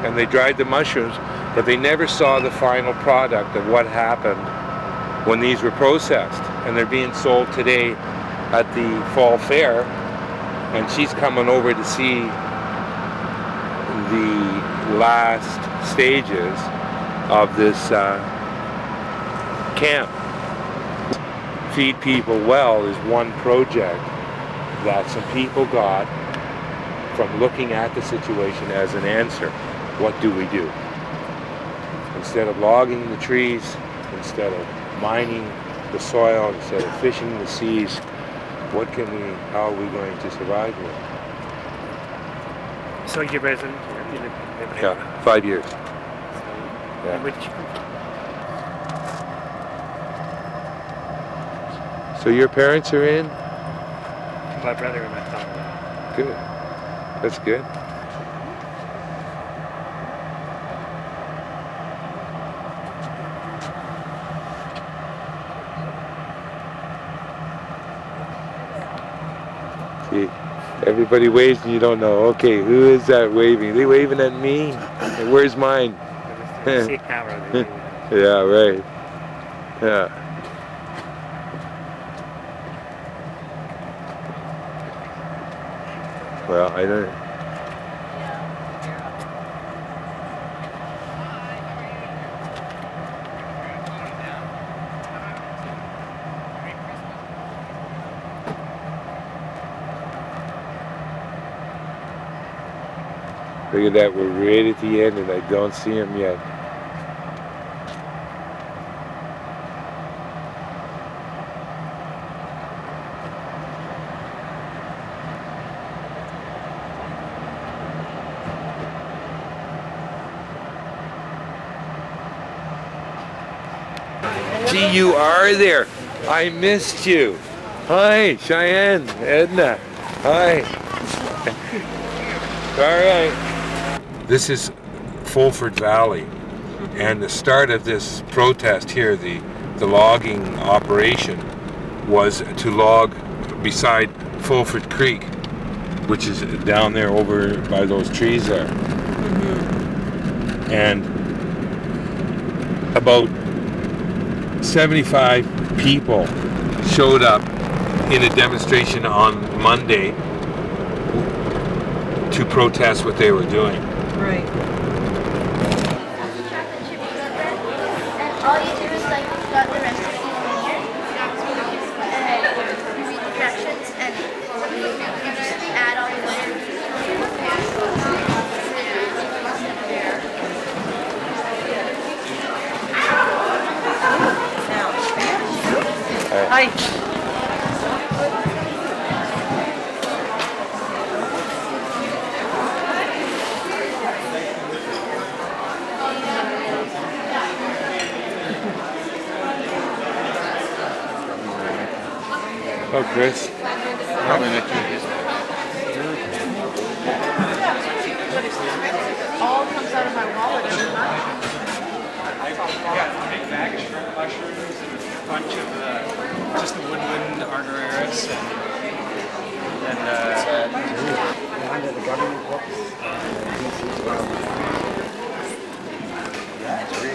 Speaker 1: and they dried the mushrooms, but they never saw the final product of what happened when these were processed. And they're being sold today at the fall fair, and she's coming over to see the last stages of this camp. Feed People Well is one project that some people got from looking at the situation as an answer. What do we do? Instead of logging the trees, instead of mining the soil, instead of fishing the seas, how are we going to survive here?
Speaker 17: So you're resident here? You live here?
Speaker 1: Yeah, 5 years.
Speaker 17: And where did you come from?
Speaker 1: So your parents are in?
Speaker 17: My brother and my father.
Speaker 1: Good. That's good. Everybody waves and you don't know. Okay, who is that waving? Are they waving at me? And where's mine?
Speaker 17: See camera. They do.
Speaker 1: Yeah, right. Yeah. Well, I don't. Look at that, we're right at the end and I don't see him yet. Gee, you are there. I missed you. Hi, Cheyenne, Edna. Hi. All right. This is Fulford Valley, and the start of this protest here, the logging operation, was to log beside Fulford Creek, which is down there over by those trees there. And about 75 people showed up in a demonstration on Monday to protest what they were doing.
Speaker 8: Right. And all you do is like got the recipes in here, and you read the directions, and you just add all the
Speaker 5: Hi.
Speaker 1: Oh, Chris.
Speaker 7: Probably met you in his
Speaker 2: All comes out of my wallet every month.
Speaker 3: Yeah, a big bag of shrimp mushrooms and a bunch of just the woodland argyraris and
Speaker 4: Under the government books.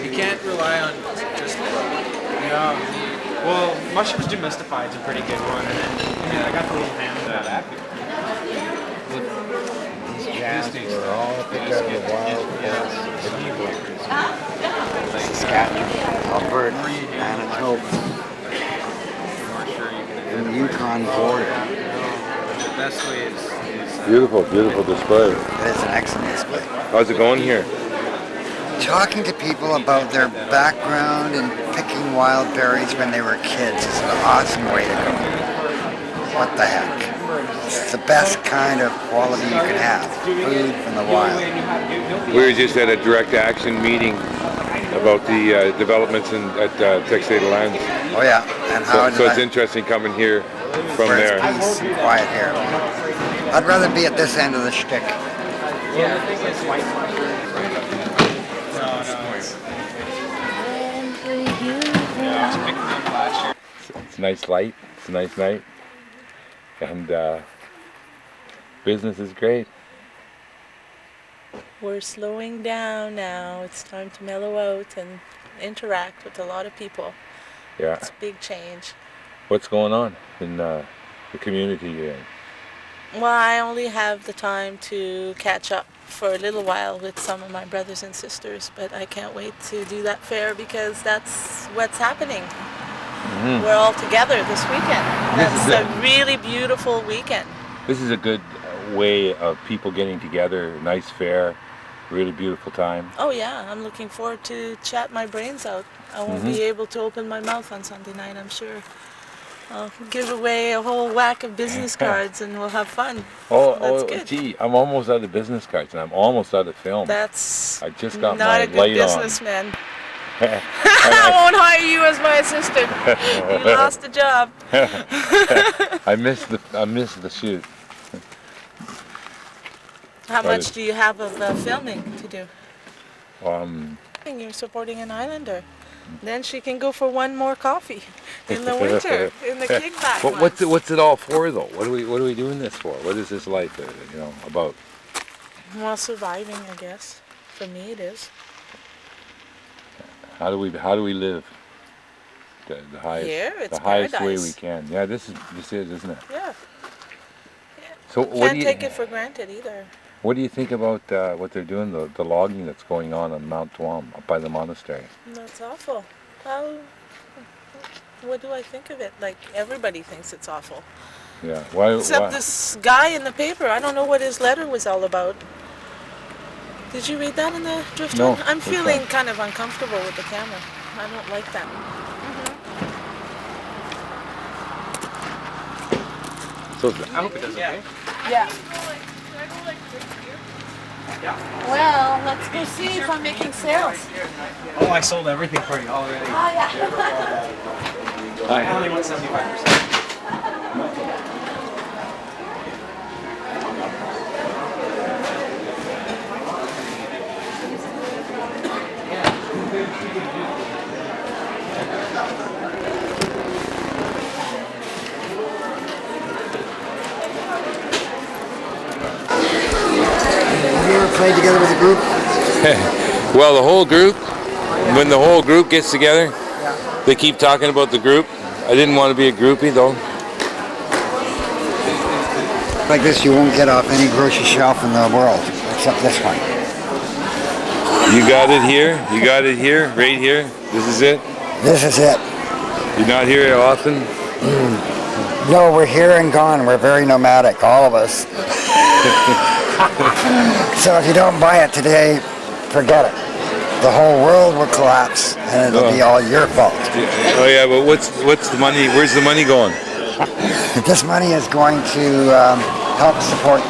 Speaker 3: you can't rely on just yeah. Well, mushrooms demystified is a pretty good one, and then I got the little ham that happy.
Speaker 4: These jams were all picked out of the wild Saskatchewan, Alberta, Manitoba, and the Yukon border.
Speaker 3: The best way is
Speaker 1: Beautiful, beautiful display.
Speaker 4: It is an excellent display.
Speaker 1: How's it going here?
Speaker 4: Talking to people about their background and picking wild berries when they were kids is an awesome way to go. What the heck? It's the best kind of quality you can have. Food from the wild.
Speaker 1: We were just at a direct action meeting about the developments at Textile Lands.
Speaker 4: Oh yeah, and how
Speaker 1: so it's interesting coming here from
Speaker 4: where
Speaker 1: there.
Speaker 4: it's peace and quiet here. I'd rather be at this end of the shtick.
Speaker 3: yeah, I think it's white.
Speaker 1: It's a nice light. It's a nice night. And business is great.
Speaker 2: We're slowing down now. It's time to mellow out and interact with a lot of people.
Speaker 1: Yeah.
Speaker 2: It's a big change.
Speaker 1: What's going on in the community here?
Speaker 2: Well, I only have the time to catch up for a little while with some of my brothers and sisters, but I can't wait to do that fair because that's what's happening.
Speaker 1: Mm-hmm.
Speaker 2: We're all together this weekend. That's a really beautiful weekend.
Speaker 1: This is a good way of people getting together. Nice fair, really beautiful time.
Speaker 2: Oh yeah, I'm looking forward to chat my brains out. I won't be able to open my mouth on Sunday night, I'm sure. I'll give away a whole whack of business cards and we'll have fun. That's good.
Speaker 1: Gee, I'm almost out of business cards and I'm almost out of film.
Speaker 2: That's
Speaker 1: I just got
Speaker 2: not
Speaker 1: my
Speaker 2: a good
Speaker 1: light
Speaker 2: businessman. I won't hire you as my assistant. You lost the job.
Speaker 1: I missed the shoot.
Speaker 2: How much do you have of filming to do?
Speaker 1: Um,
Speaker 2: You're supporting an islander.
Speaker 18: Then she can go for one more coffee in the winter, in the kickback
Speaker 1: But
Speaker 18: months.
Speaker 1: what's it all for though? What are we doing this for? What is this life, about?
Speaker 18: Well, surviving, I guess. For me, it is.
Speaker 1: How do we live the highest
Speaker 18: Here, it's
Speaker 1: the highest way
Speaker 18: paradise.
Speaker 1: we can? Yeah, this is, isn't it?
Speaker 18: Yeah.
Speaker 1: So what
Speaker 18: Can't
Speaker 1: do you
Speaker 18: take it for granted either.
Speaker 1: what do you think about what they're doing, the logging that's going on Mount Tuam up by the monastery?
Speaker 18: That's awful. Well, what do I think of it? Like, everybody thinks it's awful.
Speaker 1: Yeah. Why?
Speaker 18: Except this guy in the paper. I don't know what his letter was all about. Did you read that in the drift?
Speaker 1: No,
Speaker 18: I'm
Speaker 1: which
Speaker 18: feeling
Speaker 1: one?
Speaker 18: kind of uncomfortable with the camera. I don't like that.
Speaker 1: So
Speaker 3: I hope it does okay.
Speaker 18: Yeah. Well, let's go see if I'm making sales.
Speaker 3: Oh, I sold everything for you already.
Speaker 18: Oh, yeah.
Speaker 3: I only want 75%.
Speaker 4: Have you ever played together with a group?
Speaker 1: Well, the whole group, when the whole group gets together, they keep talking about the group. I didn't want to be a groupie though.
Speaker 4: Like this, you won't get off any grocery shelf in the world, except this one.
Speaker 1: You got it here, right here. This is it.
Speaker 4: This is it.
Speaker 1: You're not here often.
Speaker 4: No, we're here and gone. We're very nomadic, all of us. So if you don't buy it today, forget it. The whole world will collapse, and it'll be all your fault.
Speaker 1: Oh yeah, but what's the money? Where's the money going?
Speaker 4: This money is going to help support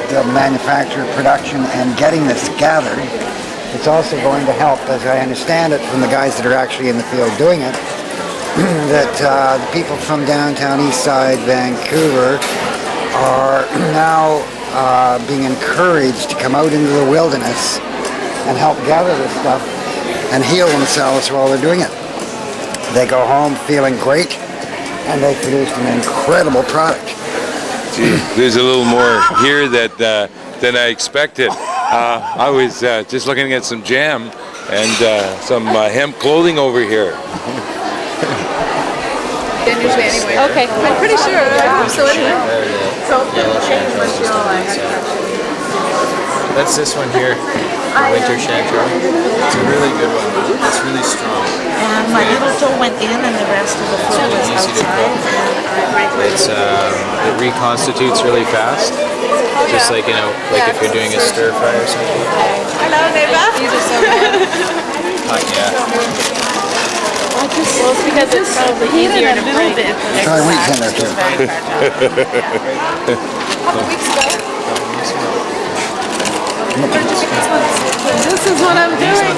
Speaker 4: the manufacture, production, and getting this gathered. It's also going to help, as I understand it from the guys that are actually in the field doing it, that the people from downtown Eastside, Vancouver, are now being encouraged to come out into the wilderness and help gather this stuff and heal themselves while they're doing it. They go home feeling great, and they produced an incredible product.
Speaker 1: Gee, there's a little more here than I expected. I was just looking at some jam and some hemp clothing over here.
Speaker 2: Okay.
Speaker 18: I'm pretty sure. So anyway.
Speaker 7: That's this one here, Winter Chanterelle. It's a really good one. It's really strong.
Speaker 18: And my little toe went in and the rest of the foot was
Speaker 7: Easy to
Speaker 18: outside.
Speaker 7: It's it reconstitutes really fast. Just like like if you're doing a stir fry or something.
Speaker 18: Hello, neighbor.
Speaker 2: These are so good.
Speaker 7: Yeah.
Speaker 2: Well, it's because it's probably easier to break.
Speaker 4: Try wheat in there too.
Speaker 18: This is what I'm doing.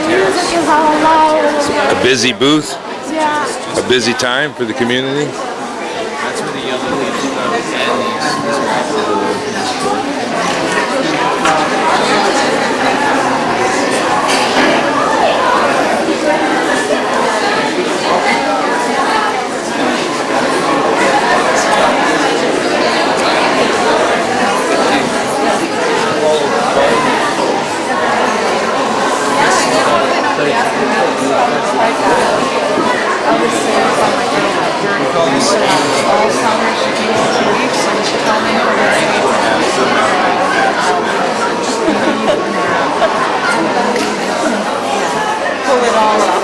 Speaker 18: Music is all loud.
Speaker 1: A busy booth,
Speaker 18: Yeah.
Speaker 1: a busy time for the community.
Speaker 7: That's where the yellow leaves and these.
Speaker 18: Pull it all up.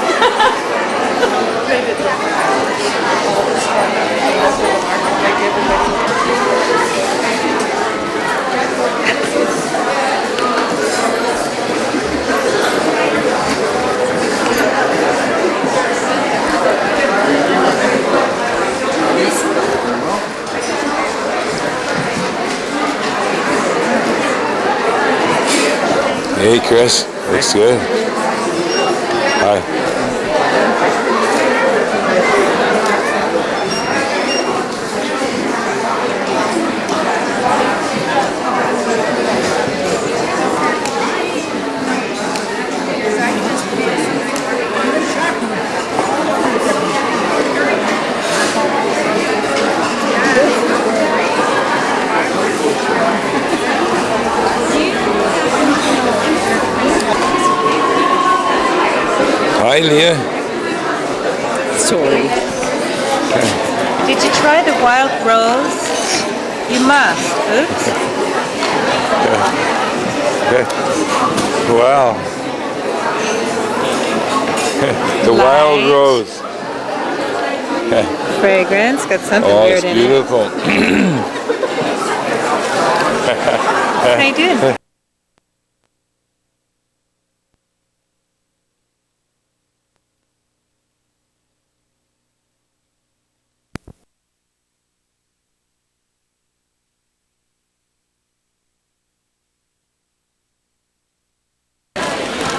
Speaker 1: Hey Chris, looks good. Hi. Hi, Leah.
Speaker 19: Sorry. Did you try the wild rose? You must. Oops.
Speaker 1: Wow. The wild rose.
Speaker 19: Fragrance, got something
Speaker 1: Oh,
Speaker 19: weird
Speaker 1: it's
Speaker 19: in
Speaker 1: beautiful.
Speaker 19: How you doing?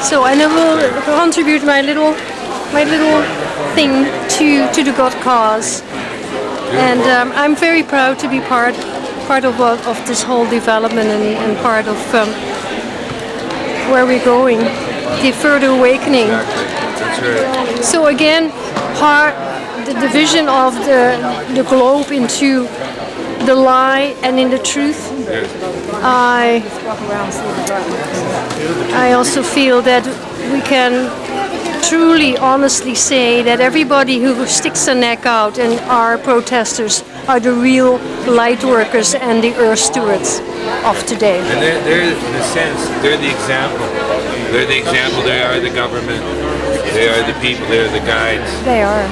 Speaker 20: So, and I will contribute my little thing to the God cause, and I'm very proud to be part of this whole development and part of where we're going, the further awakening.
Speaker 1: That's right.
Speaker 20: So again, the division of the globe into the lie and in the truth. I also feel that we can truly, honestly say that everybody who sticks their neck out and are protesters are the real light workers and the earth stewards of today.
Speaker 1: And they're, in a sense, they're the example. They're the example. They are the government. They are the people. They are the guides.
Speaker 20: They are.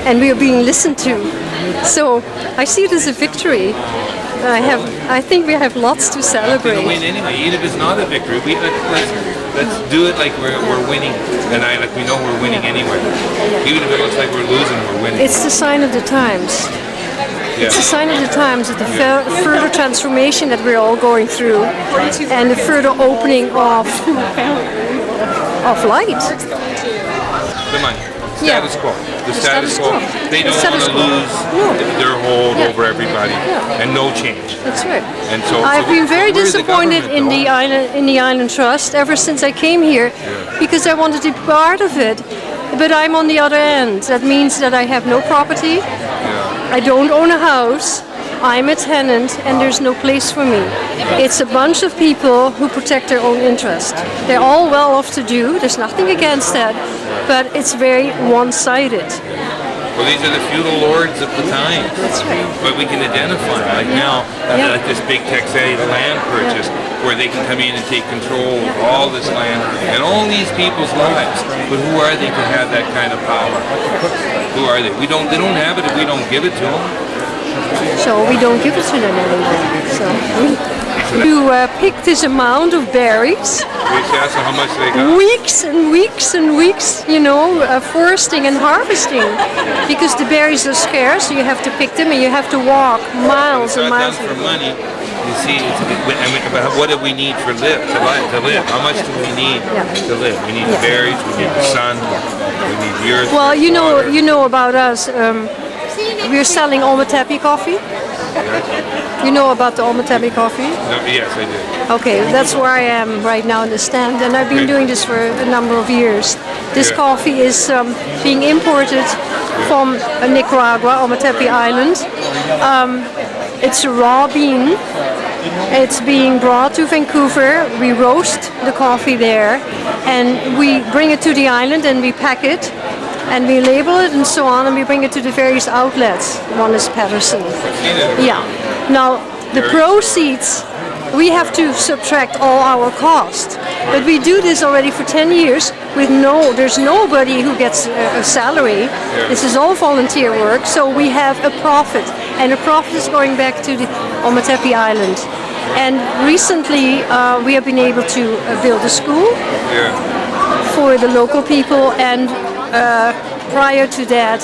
Speaker 20: And we are being listened to. So I see it as a victory. I think we have lots to celebrate.
Speaker 1: We're going to win anyway, even if it's not a victory. Let's do it like we're winning, and like we know we're winning anyway. Even if it looks like we're losing, we're winning.
Speaker 20: It's the sign of the times.
Speaker 1: Yeah.
Speaker 20: It's a sign of the times of the further transformation that we're all going through, and the further opening of light.
Speaker 1: The money. Status quo. The status quo. They don't want to lose their hold over everybody, and no change.
Speaker 20: That's right.
Speaker 1: And so
Speaker 20: I've been very
Speaker 1: we're the
Speaker 20: disappointed in the island trust ever since I came here, because I wanted to be part of it. But I'm on the other end. That means that I have no property. I don't own a house. I'm a tenant, and there's no place for me. It's a bunch of people who protect their own interest. They're all well off to do. There's nothing against that, but it's very one-sided.
Speaker 1: Well, these are the feudal lords of the time.
Speaker 20: That's right.
Speaker 1: But we can identify, like now, like this big Texas land purchase, where they can come in and take control of all this land and all these people's lives. But who are they to have that kind of power? Who are they? They don't have it if we don't give it to them.
Speaker 20: So we don't give it to them anymore. So to pick this amount of berries.
Speaker 1: So how much they got?
Speaker 20: Weeks and weeks and weeks, foresting and harvesting, because the berries are scarce. So you have to pick them, and you have to walk miles and miles.
Speaker 1: For money, you see. What do we need to live? How much do we need to live? We need the berries. We need the sun. We need the earth.
Speaker 20: Well, you know about us. We're selling Ometepe coffee. You know about the Ometepe coffee?
Speaker 1: No, yes, I do.
Speaker 20: Okay, that's where I am right now in the stand, and I've been doing this for a number of years. This coffee is being imported from Nicaragua, Ometepe Island. It's a raw bean. It's being brought to Vancouver. We roast the coffee there, and we bring it to the island, and we pack it. And we label it and so on, and we bring it to the various outlets. One is Patterson. Yeah. Now, the proceeds, we have to subtract all our costs. But we do this already for 10 years with there's nobody who gets a salary. This is all volunteer work, so we have a profit. And the profit is going back to the Ometepe Island. And recently, we have been able to build a school for the local people, and prior to that,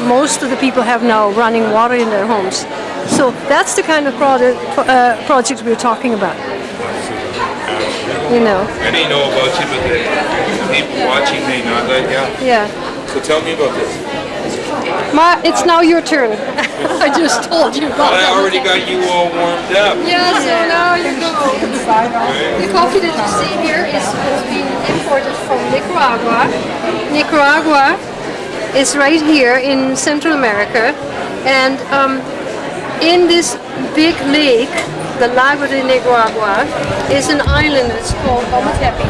Speaker 20: most of the people have now running water in their homes. So that's the kind of projects we're talking about.
Speaker 1: And they know about you, but the people watching may not.
Speaker 20: Yeah.
Speaker 1: So tell me about this.
Speaker 20: It's now your turn. I just told you about
Speaker 1: I already got you all warmed up.
Speaker 20: Yeah, so now you go. The coffee that you see here is being imported from Nicaragua. Nicaragua is right here in Central America, and in this big lake, the Lago de Nicaragua, is an island that's called Ometepe.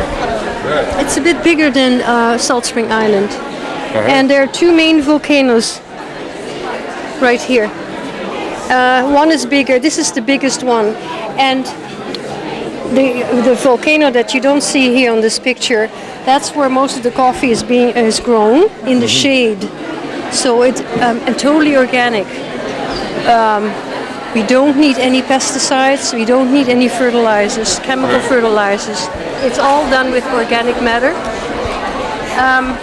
Speaker 1: Right.
Speaker 20: It's a bit bigger than Salt Spring Island. And there are two main volcanoes right here. One is bigger. This is the biggest one. And the volcano that you don't see here on this picture, that's where most of the coffee is grown in the shade. So it's totally organic. We don't need any pesticides. We don't need any fertilizers, chemical fertilizers. It's all done with organic matter.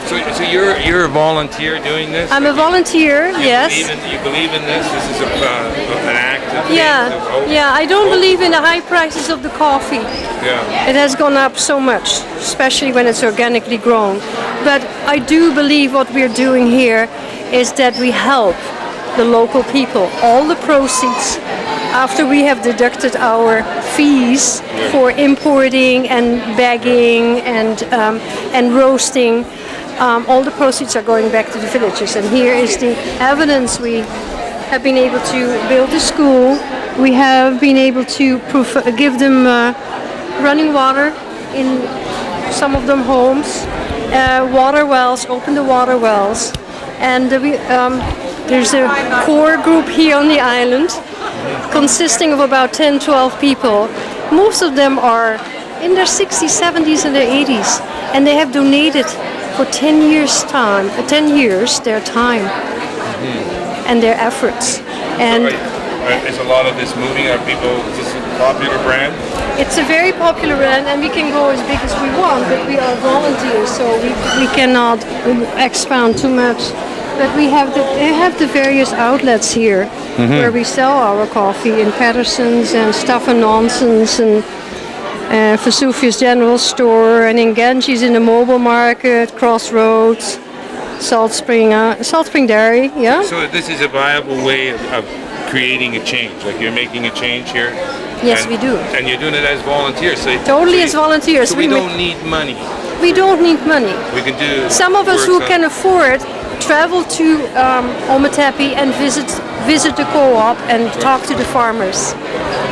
Speaker 1: So you're a volunteer doing this?
Speaker 20: I'm a volunteer, yes.
Speaker 1: You believe in this? This is an active thing?
Speaker 20: Yeah. I don't believe in the high prices of the coffee.
Speaker 1: Yeah.
Speaker 20: It has gone up so much, especially when it's organically grown. But I do believe what we're doing here is that we help the local people. All the proceeds, after we have deducted our fees for importing and bagging and roasting, all the proceeds are going back to the villages. And here is the evidence. We have been able to build a school. We have been able to give them running water in some of them homes, water wells, open the water wells. And there's a core group here on the island consisting of about 10, 12 people. Most of them are in their 60s, 70s, and their 80s, and they have donated for 10 years their time and their efforts. And
Speaker 1: is a lot of this moving? Are people? Is this a popular brand?
Speaker 20: It's a very popular brand, and we can go as big as we want, but we are volunteers, so we cannot expound too much. But they have the various outlets here where we sell our coffee in Patterson's and Stuff and Nonsense and Vesuvius General Store, and in Genji's in the Mobile Market, Crossroads, Salt Spring Dairy, yeah.
Speaker 1: So this is a viable way of creating a change. Like you're making a change here.
Speaker 20: Yes, we do.
Speaker 1: And you're doing it as volunteers.
Speaker 20: Totally as volunteers.
Speaker 1: So we don't need money.
Speaker 20: We don't need money.
Speaker 1: We can do.
Speaker 20: Some of us who can afford travel to Ometepe and visit the co-op and talk to the farmers.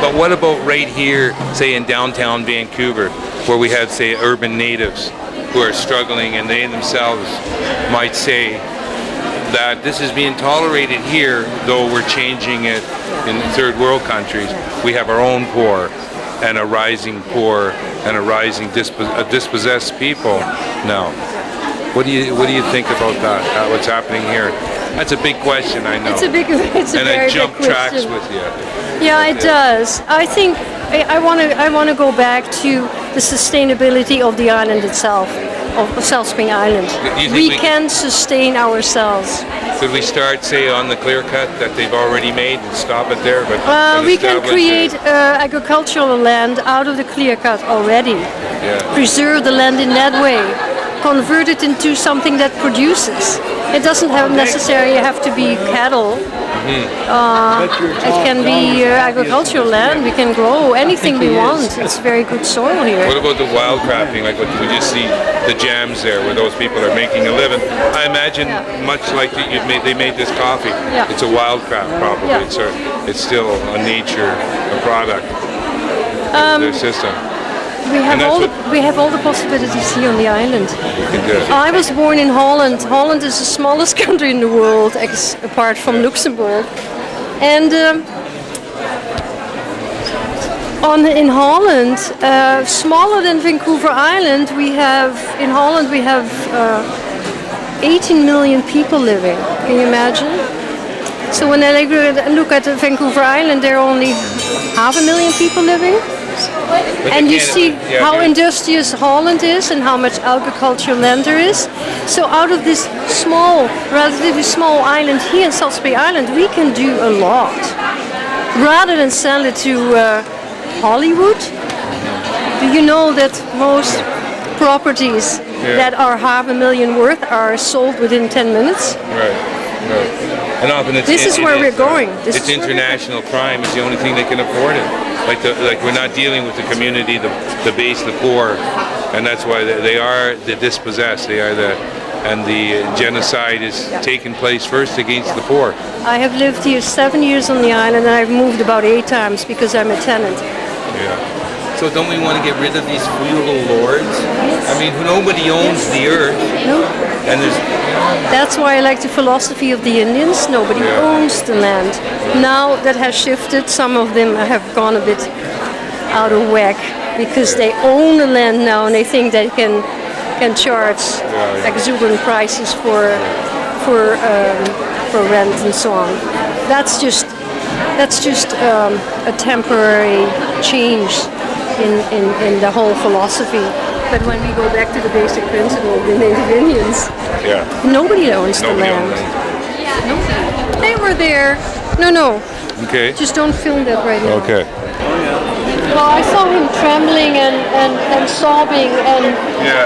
Speaker 1: But what about right here, say in downtown Vancouver, where we have, say, urban natives who are struggling, and they themselves might say that this is being tolerated here, though we're changing it in third world countries. We have our own poor and a rising poor and a rising dispossessed people now. What do you think about that? What's happening here? That's a big question, I know.
Speaker 20: It's a very big question.
Speaker 1: And I jump tracks with you.
Speaker 20: Yeah, it does. I think I want to go back to the sustainability of the island itself, of Salt Spring Island. We can sustain ourselves.
Speaker 1: Could we start, say, on the clear cut that they've already made and stop it there?
Speaker 20: But we can create agricultural land out of the clear cut already.
Speaker 1: Yeah.
Speaker 20: Preserve the land in that way. Convert it into something that produces. It doesn't necessarily have to be cattle. It can be agricultural land. We can grow anything we want. It's very good soil here.
Speaker 1: What about the wildcrafting? Like what we just see the jams there, where those people are making a living. I imagine much like they made this coffee.
Speaker 20: Yeah.
Speaker 1: It's a wildcraft probably. Yeah. It's still a nature, a product of their system.
Speaker 20: We have all the possibilities here on the island.
Speaker 1: Good.
Speaker 20: I was born in Holland. Holland is the smallest country in the world, apart from Luxembourg. And in Holland, smaller than Vancouver Island, we have 18 million people living. Can you imagine? So when I look at Vancouver Island, there are only 500,000 people living. And you see how industrious Holland is and how much agricultural land there is. So out of this relatively small island here in Salt Spring Island, we can do a lot. Rather than sell it to Hollywood, do you know that most properties that are 500,000 worth are sold within 10 minutes?
Speaker 1: Right. And often
Speaker 20: this is where we're going.
Speaker 1: It's international crime. It's the only thing that can afford it. Like we're not dealing with the community, the base, the poor, and that's why they are the dispossessed. And the genocide is taking place first against the poor.
Speaker 20: I have lived here 7 years on the island, and I've moved about 8 times because I'm a tenant.
Speaker 1: Yeah. So don't we want to get rid of these feudal lords? I mean, nobody owns the earth.
Speaker 20: No.
Speaker 1: And there's...
Speaker 20: That's why I like the philosophy of the Indians. Nobody owns the land. Now that has shifted. Some of them have gone a bit out of whack because they own the land now and they think they can charge exuberant prices for rent and so on. That's just a temporary change in the whole philosophy. But when we go back to the basic principle of the Native Indians, nobody owns the land. Nobody. They were there. No.
Speaker 1: Okay.
Speaker 20: Just don't film that right now.
Speaker 1: Okay.
Speaker 20: Well, I saw him trembling and sobbing, and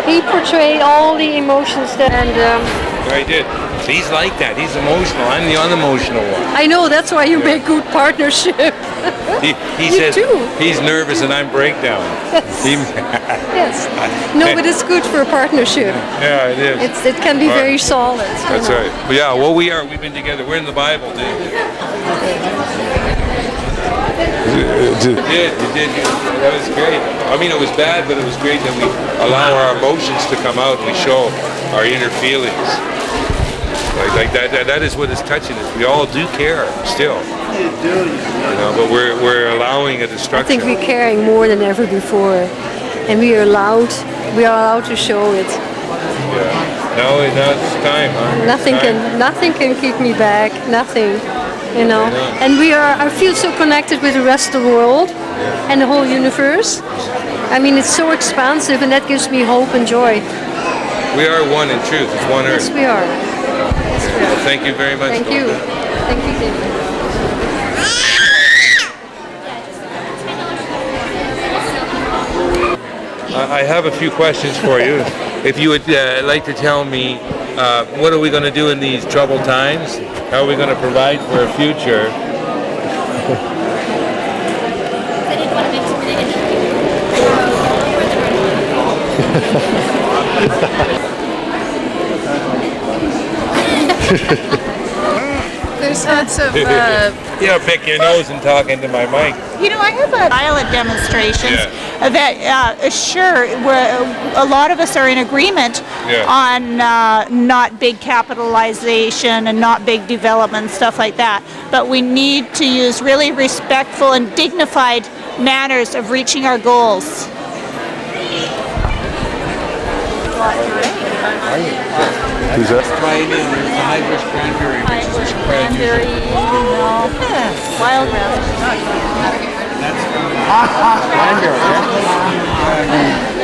Speaker 20: he portrayed all the emotions that.
Speaker 1: I did. He's like that. He's emotional. I'm the unemotional one.
Speaker 20: I know. That's why you make good partnership.
Speaker 1: He says he's nervous and I'm breakdown.
Speaker 20: Yes. No, but it's good for a partnership.
Speaker 1: Yeah, it is.
Speaker 20: It can be very solid.
Speaker 1: That's right. But yeah, well, we've been together. We're in the Bible, dude. You did. That was great. I mean, it was bad, but it was great that we allow our emotions to come out and we show our inner feelings. Like that is what is touching us. We all do care still. You know, but we're allowing a destruction.
Speaker 20: I think we're caring more than ever before, and we are allowed to show it.
Speaker 1: Yeah. Now it's time, huh?
Speaker 20: Nothing can keep me back. Nothing. You know. And I feel so connected with the rest of the world and the whole universe. I mean, it's so expansive, and that gives me hope and joy.
Speaker 1: We are one in truth. It's one earth.
Speaker 20: Yes, we are.
Speaker 1: Well, thank you very much.
Speaker 20: Thank you. Thank you, David.
Speaker 1: I have a few questions for you. If you would like to tell me, what are we going to do in these troubled times? How are we going to provide for a future?
Speaker 19: There's lots of...
Speaker 1: pick your nose and talk into my mic.
Speaker 21: You know, I have pilot demonstrations that sure, a lot of us are in agreement on not big capitalization and not big development, stuff like that. But we need to use really respectful and dignified manners of reaching our goals.
Speaker 1: Who's that?
Speaker 21: Right in there's the high bush cranberry, which is cranberry, wild raspberry.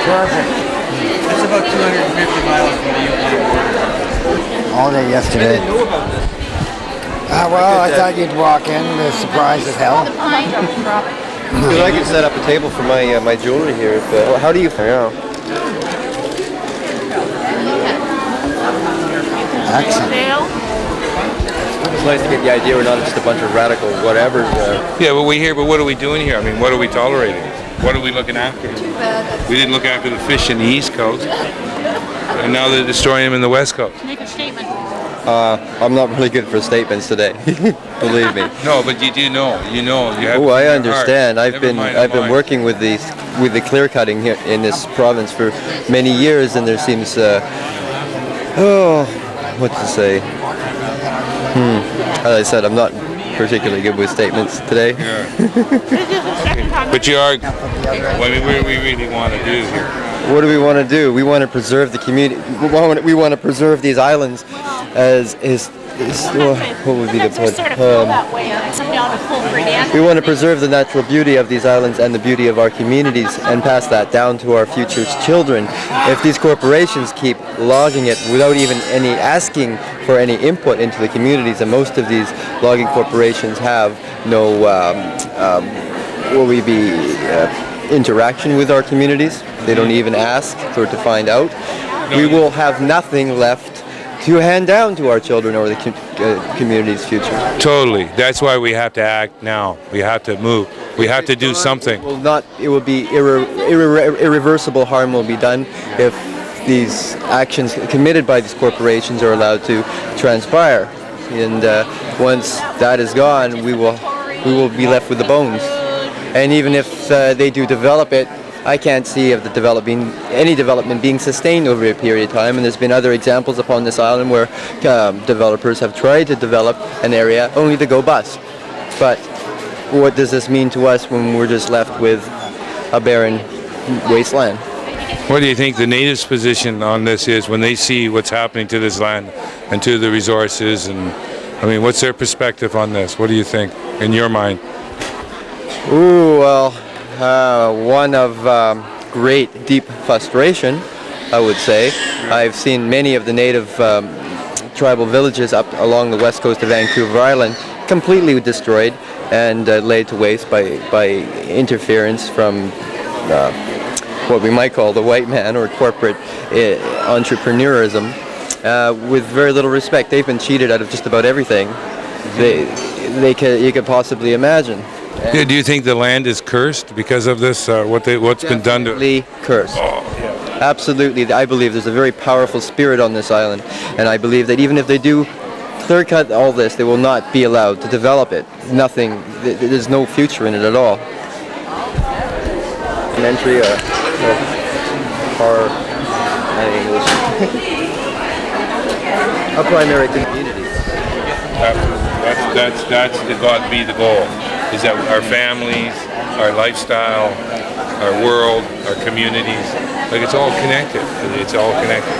Speaker 4: Perfect.
Speaker 21: That's about 250 miles from the Yukon.
Speaker 4: All day yesterday. Well, I thought you'd walk in, surprised as hell.
Speaker 22: Because I could set up a table for my jewelry here. How do you?
Speaker 4: Excellent.
Speaker 22: It's nice to get the idea we're not just a bunch of radical whatevers.
Speaker 1: Yeah, but we're here, but what are we doing here? I mean, what are we tolerating? What are we looking after? We didn't look after the fish in the East Coast, and now they're destroying them in the West Coast.
Speaker 21: Make a statement.
Speaker 22: I'm not really good for statements today. Believe me.
Speaker 1: No, but you do know. You have.
Speaker 22: Oh, I understand. I've been working with the clear cutting here in this province for many years, and there seems what to say. As I said, I'm not particularly good with statements today.
Speaker 1: But you are. What do we really want to do here?
Speaker 22: What do we want to do? We want to preserve the community. We want to preserve these islands as what would be the point? We want to preserve the natural beauty of these islands and the beauty of our communities and pass that down to our future children. If these corporations keep logging it without even asking for any input into the communities, and most of these logging corporations have no interaction with our communities. They don't even ask to find out. We will have nothing left to hand down to our children or the community's future.
Speaker 1: Totally. That's why we have to act now. We have to move. We have to do something.
Speaker 22: It will be irreversible harm will be done if these actions committed by these corporations are allowed to transpire. And once that is gone, we will be left with the bones. And even if they do develop it, I can't see of any development being sustained over a period of time. And there's been other examples upon this island where developers have tried to develop an area only to go bust. But what does this mean to us when we're just left with a barren wasteland?
Speaker 1: What do you think the natives' position on this is when they see what's happening to this land and to the resources? And I mean, what's their perspective on this? What do you think, in your mind?
Speaker 22: Ooh, well, one of great deep frustration, I would say. I've seen many of the native tribal villages up along the west coast of Vancouver Island completely destroyed and laid to waste by interference from what we might call the white man or corporate entrepreneurism, with very little respect. They've been cheated out of just about everything you could possibly imagine.
Speaker 1: Yeah, do you think the land is cursed because of this? What's been done to it?
Speaker 22: Cursed.
Speaker 1: Oh, yeah.
Speaker 22: Absolutely. I believe there's a very powerful spirit on this island, and I believe that even if they do clear cut all this, they will not be allowed to develop it. Nothing. There's no future in it at all. Entry or English. A primary community.
Speaker 1: That's got to be the goal. Is that our families, our lifestyle, our world, our communities, like it's all connected. It's all connected.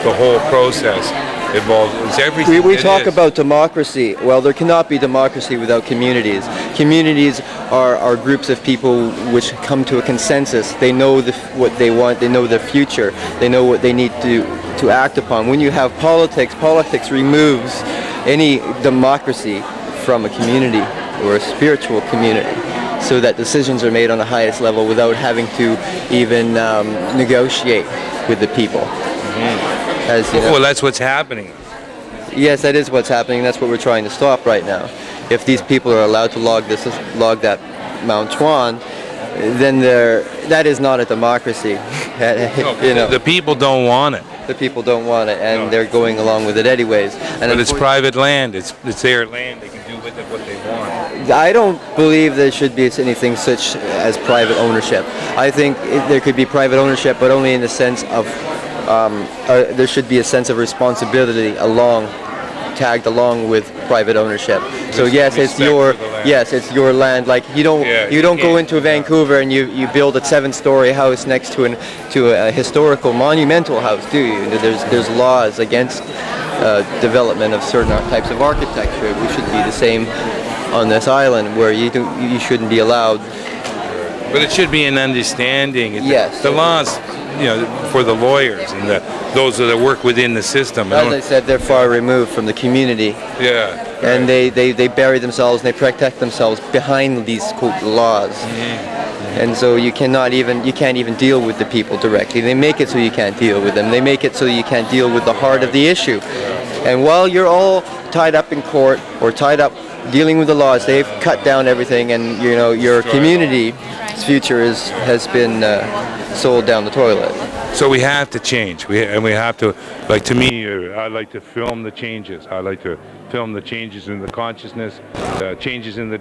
Speaker 1: The whole process involves everything.
Speaker 22: We talk about democracy. Well, there cannot be democracy without communities. Communities are groups of people which come to a consensus. They know what they want. They know their future. They know what they need to act upon. When you have politics removes any democracy from a community or a spiritual community, so that decisions are made on the highest level without having to even negotiate with the people. As, you know,
Speaker 1: well, that's what's happening.
Speaker 22: Yes, that is what's happening. That's what we're trying to stop right now. If these people are allowed to log that Mount Chuan, then that is not a democracy.
Speaker 1: No, the people don't want it.
Speaker 22: The people don't want it, and they're going along with it anyways.
Speaker 1: But it's private land. It's their land. They can do with it what they want.
Speaker 22: I don't believe there should be anything such as private ownership. I think there could be private ownership, but only in the sense of there should be a sense of responsibility tagged along with private ownership. So yes, it's your land. Like you don't go into Vancouver and you build a 7-story house next to a historical monumental house, do you? There's laws against development of certain types of architecture. We should be the same on this island, where you shouldn't be allowed.
Speaker 1: But it should be an understanding.
Speaker 22: Yes.
Speaker 1: The laws, for the lawyers and those that work within the system.
Speaker 22: As I said, they're far removed from the community.
Speaker 1: Yeah.
Speaker 22: And they bury themselves and they protect themselves behind these quote laws. And so you can't even deal with the people directly. They make it so you can't deal with them. They make it so you can't deal with the heart of the issue. And while you're all tied up in court or tied up dealing with the laws, they've cut down everything, and your community's future has been sold down the toilet.
Speaker 1: So we have to change. We have to, like, to me, I like to film the changes. I like to film the changes in the consciousness, changes in the